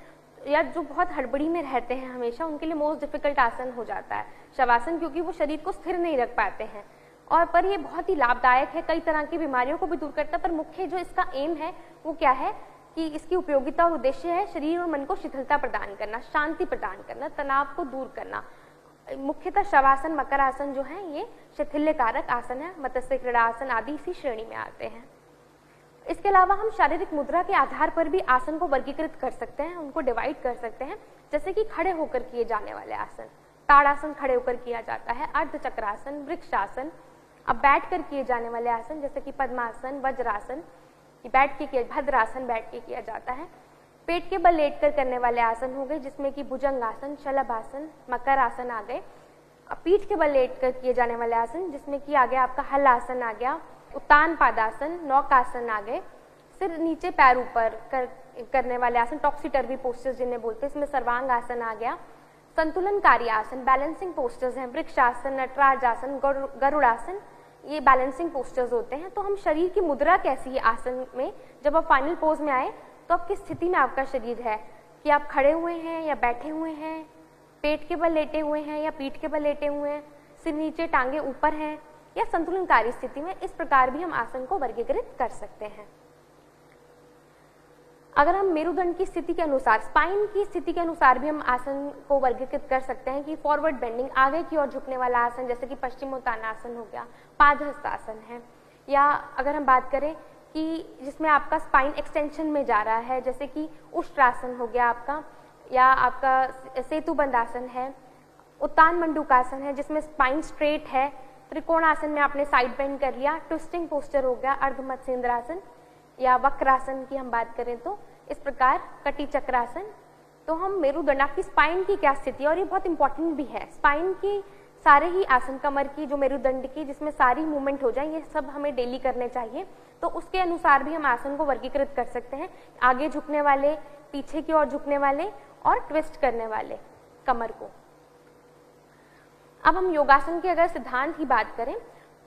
या जो बहुत हड़बड़ी में रहते हैं हमेशा, उनके लिए मोस्ट डिफिकल्ट आसन हो जाता है शवासन, क्योंकि वो शरीर को स्थिर नहीं रख पाते हैं। और पर ये बहुत ही लाभदायक है, कई तरह की बीमारियों को भी दूर करता है। पर मुख्य जो इसका एम है वो क्या है कि इसकी उपयोगिता और उद्देश्य है शरीर और मन को शिथिलता प्रदान करना, शांति प्रदान करना, तनाव को दूर करना। मुख्यतः शवासन, मकर आसन जो है ये शिथिल्य कारक आसन है। मत्स्य क्रीड़ा आसन आदि इसी श्रेणी में आते हैं। इसके अलावा हम शारीरिक मुद्रा के आधार पर भी आसन को वर्गीकृत कर सकते हैं, उनको डिवाइड कर सकते हैं। जैसे कि खड़े होकर किए जाने वाले आसन, ताड़ासन खड़े होकर किया जाता है, अर्धचक्रासन, वृक्षासन। अब बैठ कर किए जाने वाले आसन जैसे कि पद्मासन, वज्रासन, बैठ के भद्रासन बैठ के किया जाता है। पेट के बल लेट कर करने वाले आसन हो गए, जिसमें कि भुजंगासन, शलभासन, मकर आसन आ गए। पीठ के बल लेट कर किए जाने वाले आसन जिसमें कि आ गया आपका हल आसन आ गया, उत्तान पादासन, नौकासन आ गए। सिर नीचे पैर ऊपर करने वाले आसन, टॉक्सी टर्वी पोस्टर्स जिन्हें बोलते हैं, इसमें सर्वांग आसन आ गया। संतुलनकारी आसन, बैलेंसिंग पोस्टर्स हैं, वृक्षासन, नटराज आसन, गरुड़ासन, ये बैलेंसिंग पोस्टर्स होते हैं। तो हम शरीर की मुद्रा कैसी है आसन में, जब आप फाइनल पोज में आए तो आप किस स्थिति में आपका शरीर है, कि आप खड़े हुए हैं या बैठे हुए हैं, पेट के बल लेटे हुए हैं या पीठ के बल लेटे हुए हैं, सिर नीचे टांगे ऊपर हैं या संतुलनकारी स्थिति में। इस प्रकार भी हम आसन को वर्गीकृत कर सकते हैं। अगर हम मेरुदंड की स्थिति के अनुसार, स्पाइन की स्थिति के अनुसार भी हम आसन को वर्गीकृत कर सकते हैं कि फॉरवर्ड बेंडिंग, आगे की ओर झुकने वाला आसन जैसे कि पश्चिमोत्तानासन हो गया, पादहस्तासन है। या अगर हम बात करें कि जिसमें आपका स्पाइन एक्सटेंशन में जा रहा है, जैसे कि उष्ट्रासन हो गया आपका, या आपका सेतुबंध आसन है, उत्तान मंडूकासन है जिसमें स्पाइन स्ट्रेट है, त्रिकोणासन में आपने साइड बेंड कर लिया, ट्विस्टिंग पोस्चर हो गया अर्ध मत्स्येंद्रासन। या वक्रासन की हम बात करें तो इस प्रकार कटी चक्रासन। तो हम मेरुदंड, आपकी स्पाइन की क्या स्थिति है, और ये बहुत इंपॉर्टेंट भी है, स्पाइन की सारे ही आसन, कमर की जो मेरुदंड की जिसमें सारी मूवमेंट हो जाए, ये सब हमें डेली करने चाहिए। तो उसके अनुसार भी हम आसन को वर्गीकृत कर सकते हैं, आगे झुकने वाले, पीछे की ओर झुकने वाले और ट्विस्ट करने वाले कमर को। अब हम योगासन के अगर सिद्धांत की बात करें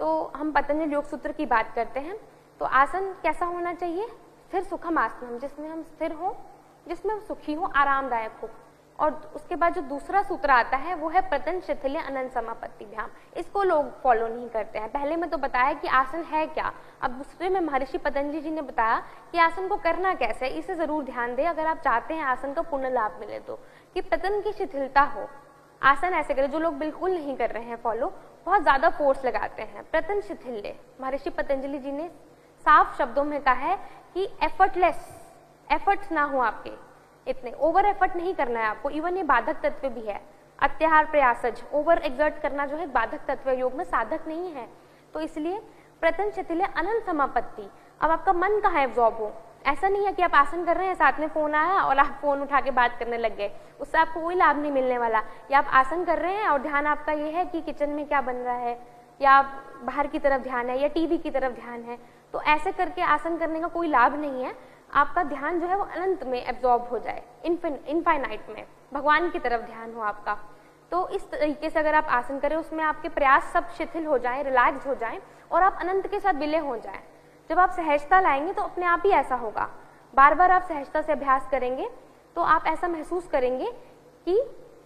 तो हम पतंजलि योग सूत्र की बात करते हैं। तो आसन कैसा होना चाहिए, स्थिर सुखम आसन, जिसमें हम स्थिर हो, जिसमें हम सुखी हो, आरामदायक हो। और उसके बाद जो दूसरा सूत्र आता है वो है प्रतन शिथिल्य अनंत समापत्तिभ्याम। इसको लोग फॉलो नहीं करते हैं। पहले में तो बताया कि आसन है क्या, अब दूसरे में महर्षि पतंजलि जी ने बताया कि आसन को करना कैसे। इसे जरूर ध्यान दें अगर आप चाहते हैं आसन का पूर्ण लाभ मिले तो, कि प्रतन की शिथिलता हो। आसन ऐसे करें, जो लोग बिल्कुल नहीं कर रहे हैं फॉलो, बहुत ज्यादा फोर्स लगाते हैं। प्रतन शिथिल्य, महर्षि पतंजलि जी ने साफ शब्दों में कहा है कि एफर्टलेस, एफर्ट्स ना हो आपके, इतने ओवर एफर्ट नहीं करना है आपको। इवन ये बाधक तत्व भी है, अत्याहार प्रयासज, ओवर एग्जर्ट करना जो है बाधक तत्व योग में साधक नहीं है। तो इसलिए प्रतन शिथिल्य अनंत समापत्ति। अब आपका मन कहाँ एब्जॉर्ब हो, ऐसा नहीं है कि आप आसन कर रहे हैं, साथ में फोन आया और आप फोन उठा के बात करने लग गए, उससे आपको कोई लाभ नहीं मिलने वाला। या आप आसन कर रहे हैं और ध्यान आपका ये है कि किचन में क्या बन रहा है, या बाहर की तरफ ध्यान है, या टीवी की तरफ ध्यान है, तो ऐसे करके आसन करने का कोई लाभ नहीं है। आपका ध्यान जो है वो अनंत में एब्जॉर्ब हो जाए, इनफाइनाइट में, भगवान की तरफ ध्यान हो आपका। तो इस तरीके से अगर आप आसन करें, उसमें आपके प्रयास सब शिथिल हो जाएं, रिलैक्स हो जाएं और आप अनंत के साथ विलय हो जाएं। जब आप सहजता लाएंगे तो अपने आप ही ऐसा होगा। बार बार आप सहजता से अभ्यास करेंगे तो आप ऐसा महसूस करेंगे कि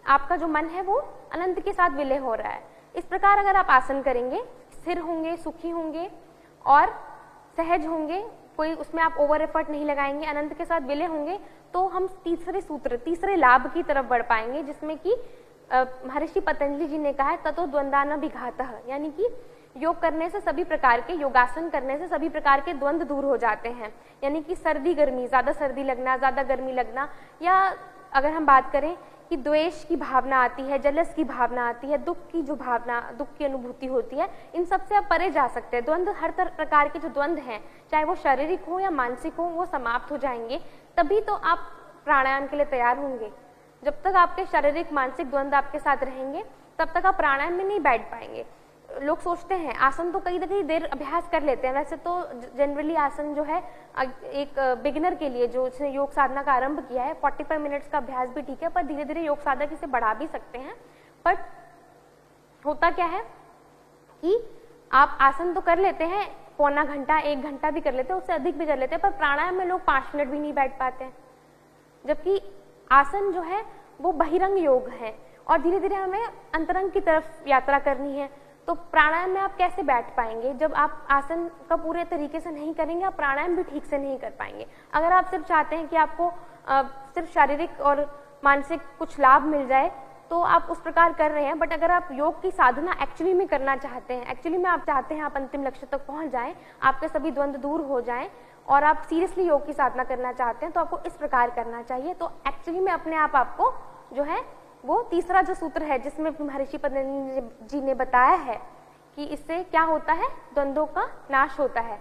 आपका जो मन है वो अनंत के साथ विलय हो रहा है। इस प्रकार अगर आप आसन करेंगे, स्थिर होंगे, सुखी होंगे और सहज होंगे, कोई उसमें आप ओवर एफर्ट नहीं लगाएंगे, अनंत के साथ विलय होंगे, तो हम तीसरे लाभ की तरफ बढ़ पाएंगे, जिसमें कि महर्षि पतंजलि जी ने कहा है ततो द्वंद्वान विघातः, यानी कि योग करने से सभी प्रकार के, योगासन करने से सभी प्रकार के द्वंद्व दूर हो जाते हैं। यानी कि सर्दी गर्मी, ज्यादा सर्दी लगना, ज्यादा गर्मी लगना, या अगर हम बात करें कि द्वेष की भावना आती है, जलस की भावना आती है, दुख की जो भावना, दुख की अनुभूति होती है, इन सब से आप परे जा सकते हैं। द्वंद्व, हर प्रकार के जो द्वंद्व हैं, चाहे वो शारीरिक हो या मानसिक हो, वो समाप्त हो जाएंगे। तभी तो आप प्राणायाम के लिए तैयार होंगे। जब तक आपके शारीरिक मानसिक द्वंद्व आपके साथ रहेंगे, तब तक आप प्राणायाम में नहीं बैठ पाएंगे। लोग सोचते हैं आसन तो कई देर अभ्यास कर लेते हैं, वैसे तो जनरली आसन जो है एक बिगिनर के लिए, जो उसने योग साधना का आरंभ किया है, 45 मिनट्स का अभ्यास भी ठीक है, पर धीरे धीरे योग साधक इसे बढ़ा भी सकते हैं। बट होता क्या है कि आप आसन तो कर लेते हैं, पौना घंटा 1 घंटा भी कर लेते हैं, उससे अधिक भी कर लेते हैं, पर प्राणायाम में लोग 5 मिनट भी नहीं बैठ पाते हैं। जबकि आसन जो है वो बहिरंग योग है और धीरे धीरे हमें अंतरंग की तरफ यात्रा करनी है। तो प्राणायाम में आप कैसे बैठ पाएंगे? जब आप आसन का पूरे तरीके से नहीं करेंगे, आप प्राणायाम भी ठीक से नहीं कर पाएंगे। अगर आप सिर्फ चाहते हैं कि आपको सिर्फ शारीरिक और मानसिक कुछ लाभ मिल जाए, तो आप उस प्रकार कर रहे हैं। बट अगर आप योग की साधना एक्चुअली में करना चाहते हैं, एक्चुअली में आप चाहते हैं आप अंतिम लक्ष्य तक पहुंच जाएं, आपके सभी द्वंद्व दूर हो जाएं और आप सीरियसली योग की साधना करना चाहते हैं, तो आपको इस प्रकार करना चाहिए। तो एक्चुअली में अपने आप आपको जो है वो तीसरा जो सूत्र है, जिसमें महर्षि पतंजलि जी ने बताया है कि इससे क्या होता है, द्वंद्वों का नाश होता है,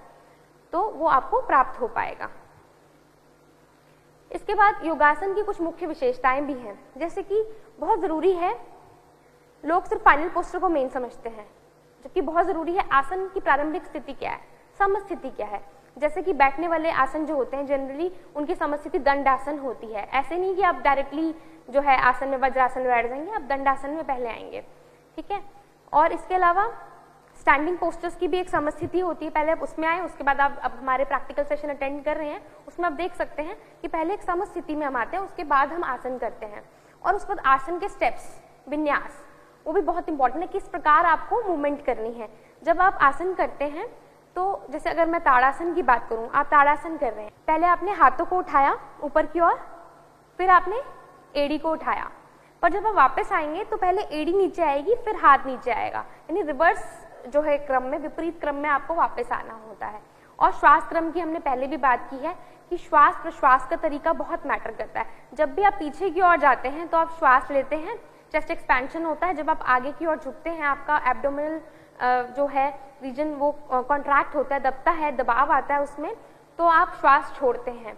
तो वो आपको प्राप्त हो पाएगा। इसके बाद योगासन की कुछ मुख्य विशेषताएं भी हैं, जैसे कि बहुत जरूरी है, लोग सिर्फ फाइनल पोस्टर को मेन समझते हैं, जबकि बहुत जरूरी है आसन की प्रारंभिक स्थिति क्या है, समस्थिति क्या है। जैसे कि बैठने वाले आसन जो होते हैं जनरली उनकी समस्थिति दंडासन होती है। ऐसे नहीं कि आप डायरेक्टली जो है आसन में वज्रासन में बैठ जाएंगे, आप दंडासन में पहले आएंगे, ठीक है। और इसके अलावा स्टैंडिंग पोस्टर्स की भी एक समस्थिति होती है, पहले आप उसमें आए, उसके बाद आप अब हमारे प्रैक्टिकल सेशन अटेंड कर रहे हैं, उसमें आप देख सकते हैं कि पहले एक समस्थिति में हम आते हैं, उसके बाद हम आसन करते हैं। और उस बाद आसन के स्टेप्स, विन्यास, वो भी बहुत इंपॉर्टेंट है, किस प्रकार आपको मूवमेंट करनी है। जब आप आसन करते हैं तो जैसे अगर मैं ताड़ासन की बात करूं, आप ताड़ासन कर रहे हैं, पहले आपने हाथों को उठाया ऊपर की ओर, फिर आपने एड़ी को उठाया, पर जब आप वापस आएंगे तो पहले एड़ी नीचे आएगी, फिर हाथ नीचे आएगा, यानी रिवर्स जो है क्रम में, विपरीत क्रम में आपको वापस आना होता है। और श्वास क्रम की हमने पहले भी बात की है कि श्वास प्रश्वास का तरीका बहुत मैटर करता है। जब भी आप पीछे की ओर जाते हैं तो आप श्वास लेते हैं, चेस्ट एक्सपेंशन होता है, जब आप आगे की ओर झुकते हैं आपका एब्डोमिनल जो है रीजन वो कॉन्ट्रैक्ट होता है, दबता है, दबाव आता है उसमें, तो आप श्वास छोड़ते हैं।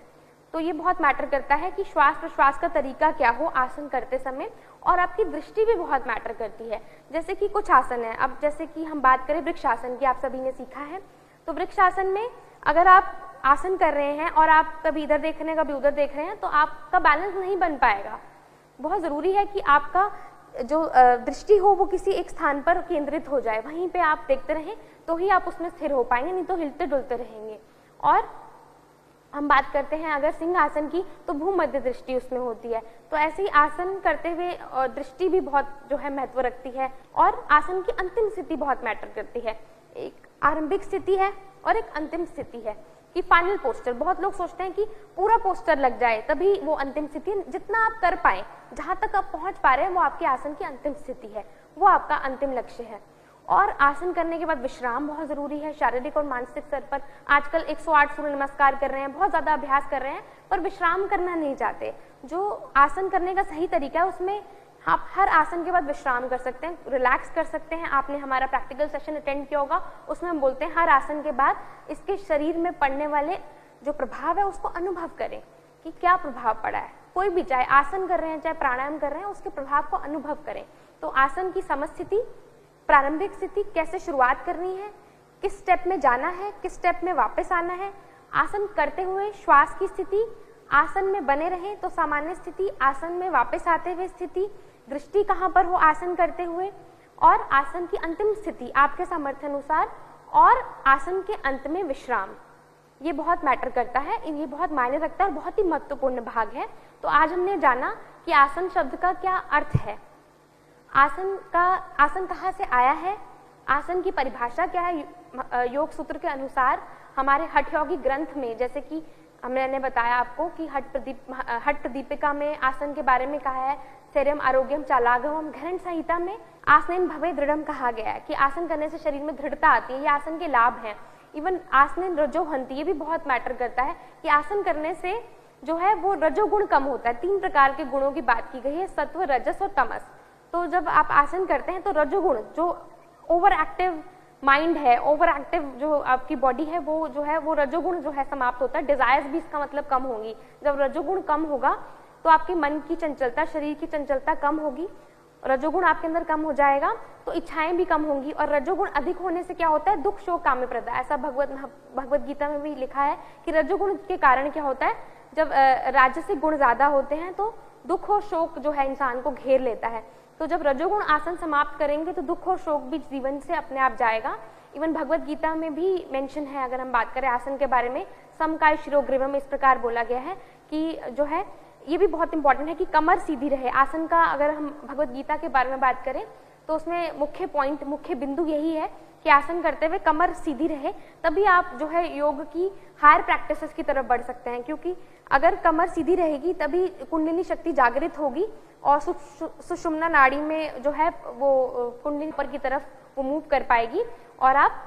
तो ये बहुत मैटर करता है कि श्वास प्रश्वास का तरीका क्या हो आसन करते समय। और आपकी दृष्टि भी बहुत मैटर करती है। जैसे कि कुछ आसन है, अब जैसे कि हम बात करें वृक्षासन की, आप सभी ने सीखा है, तो वृक्षासन में अगर आप आसन कर रहे हैं और आप कभी इधर देख रहे हैं कभी उधर देख रहे हैं, तो आपका बैलेंस नहीं बन पाएगा। बहुत जरूरी है कि आपका जो दृष्टि हो वो किसी एक स्थान पर केंद्रित हो जाए, वहीं पे आप देखते रहें तो ही आप उसमें स्थिर हो पाएंगे, नहीं तो हिलते डुलते रहेंगे। और हम बात करते हैं अगर सिंहासन की, तो भूमध्य दृष्टि उसमें होती है। तो ऐसे ही आसन करते हुए दृष्टि भी बहुत जो है महत्व रखती है। और आसन की अंतिम स्थिति बहुत मैटर करती है। एक आरंभिक स्थिति है और एक अंतिम स्थिति है कि फाइनल पोस्चर। बहुत लोग सोचते हैं कि पूरा पोस्चर लग जाए तभी वो अंतिम स्थिति, जितना आप कर पाए, जहां तक आप पहुंच पा रहे हैं वो आपके आसन की अंतिम स्थिति है, वो आपका अंतिम लक्ष्य है। और आसन करने के बाद विश्राम बहुत जरूरी है। शारीरिक और मानसिक स्तर पर आजकल 108 सूर्य नमस्कार कर रहे हैं, बहुत ज्यादा अभ्यास कर रहे हैं, पर विश्राम करना नहीं चाहते। जो आसन करने का सही तरीका है उसमें आप हर आसन के बाद विश्राम कर सकते हैं, रिलैक्स कर सकते हैं। आपने हमारा प्रैक्टिकल सेशन अटेंड किया होगा, उसमें हम बोलते हैं हर आसन के बाद इसके शरीर में पड़ने वाले जो प्रभाव है उसको अनुभव करें कि क्या प्रभाव पड़ा है। कोई भी, चाहे आसन कर रहे हैं चाहे प्राणायाम कर रहे हैं, उसके प्रभाव को अनुभव करें। तो आसन की समस्थिति, प्रारंभिक स्थिति, कैसे शुरुआत करनी है, किस स्टेप में जाना है, किस स्टेप में वापस आना है, आसन करते हुए श्वास की स्थिति, आसन में बने रहें तो सामान्य स्थिति, आसन में वापस आते हुए स्थिति, दृष्टि कहाँ पर हो आसन करते हुए, और आसन की अंतिम स्थिति आपके सामर्थ्य अनुसार, और आसन के अंत में विश्राम। ये बहुत मैटर करता है, ये बहुत मायने रखता है और बहुत ही महत्वपूर्ण भाग है। तो आज हमने जाना कि आसन शब्द का क्या अर्थ है, आसन कहाँ से आया है, आसन की परिभाषा क्या है योग सूत्र के अनुसार, हमारे हठ योगी ग्रंथ में, जैसे कि मैंने बताया आपको कि हठ प्रदीपिका में आसन के बारे में कहा है, शरीरम आरोग्यम चालाघवम, घरण संहिता में आसनेन भवे दृढ़म कहा गया है कि आसन करने से शरीर में दृढ़ता आती है। ये आसन के लाभ हैं। इवन आसनेन रजोहंती, ये भी बहुत मैटर करता है कि आसन करने से जो है वो रजोगुण कम होता है। 3 प्रकार के गुणों की बात की गई है, सत्व, रजस और तमस। तो जब आप आसन करते हैं तो रजोगुण, जो ओवर एक्टिव माइंड है, ओवर एक्टिव जो आपकी बॉडी है, वो जो है वो रजोगुण जो है समाप्त होता है। डिजायर्स भी इसका मतलब कम होंगी। जब रजोगुण कम होगा तो आपके मन की चंचलता, शरीर की चंचलता कम होगी। रजोगुण आपके अंदर कम हो जाएगा तो इच्छाएं भी कम होंगी। और रजोगुण अधिक होने से क्या होता है, दुख, शोक, काम्य प्रदा, ऐसा भगवत गीता में भी लिखा है कि रजोगुण के कारण क्या होता है, जब राजसिक गुण ज्यादा होते हैं तो दुख और शोक जो है इंसान को घेर लेता है। तो जब रजोगुण आसन समाप्त करेंगे तो दुख और शोक भी जीवन से अपने आप जाएगा। इवन भगवत गीता में भी मेंशन है, अगर हम बात करें आसन के बारे में, समकाय शिरोग्रीवम, इस प्रकार बोला गया है कि जो है ये भी बहुत इंपॉर्टेंट है कि कमर सीधी रहे। आसन का अगर हम भगवत गीता के बारे में बात करें तो उसमें मुख्य पॉइंट, मुख्य बिंदु यही है कि आसन करते हुए कमर सीधी रहे, तभी आप जो है योग की हायर प्रैक्टिसेस की तरफ बढ़ सकते हैं। क्योंकि अगर कमर सीधी रहेगी तभी कुंडलिनी शक्ति जागृत होगी और सुषुम्ना नाड़ी में जो है वो कुंडलिनी ऊपर की तरफ वो मूव कर पाएगी और आप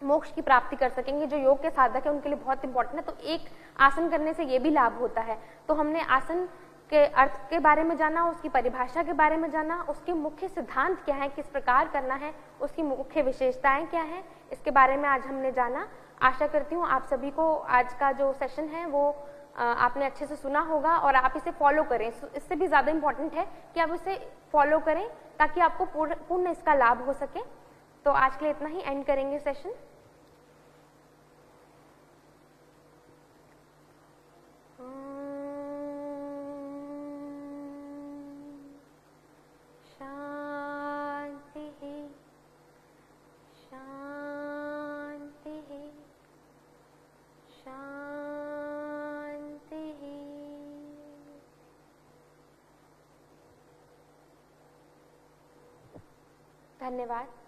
मोक्ष की प्राप्ति कर सकेंगे। जो योग के साधक है उनके लिए बहुत इंपॉर्टेंट है। तो एक आसन करने से ये भी लाभ होता है। तो हमने आसन के अर्थ के बारे में जाना, उसकी परिभाषा के बारे में जाना, उसके मुख्य सिद्धांत क्या है, किस प्रकार करना है, उसकी मुख्य विशेषताएं क्या है, इसके बारे में आज हमने जाना। आशा करती हूँ आप सभी को आज का जो सेशन है वो आपने अच्छे से सुना होगा और आप इसे फॉलो करें। इससे भी ज़्यादा इम्पोर्टेंट है कि आप इसे फॉलो करें ताकि आपको पूर्ण इसका लाभ हो सके। तो आज के लिए इतना ही, एंड करेंगे सेशन। धन्यवाद।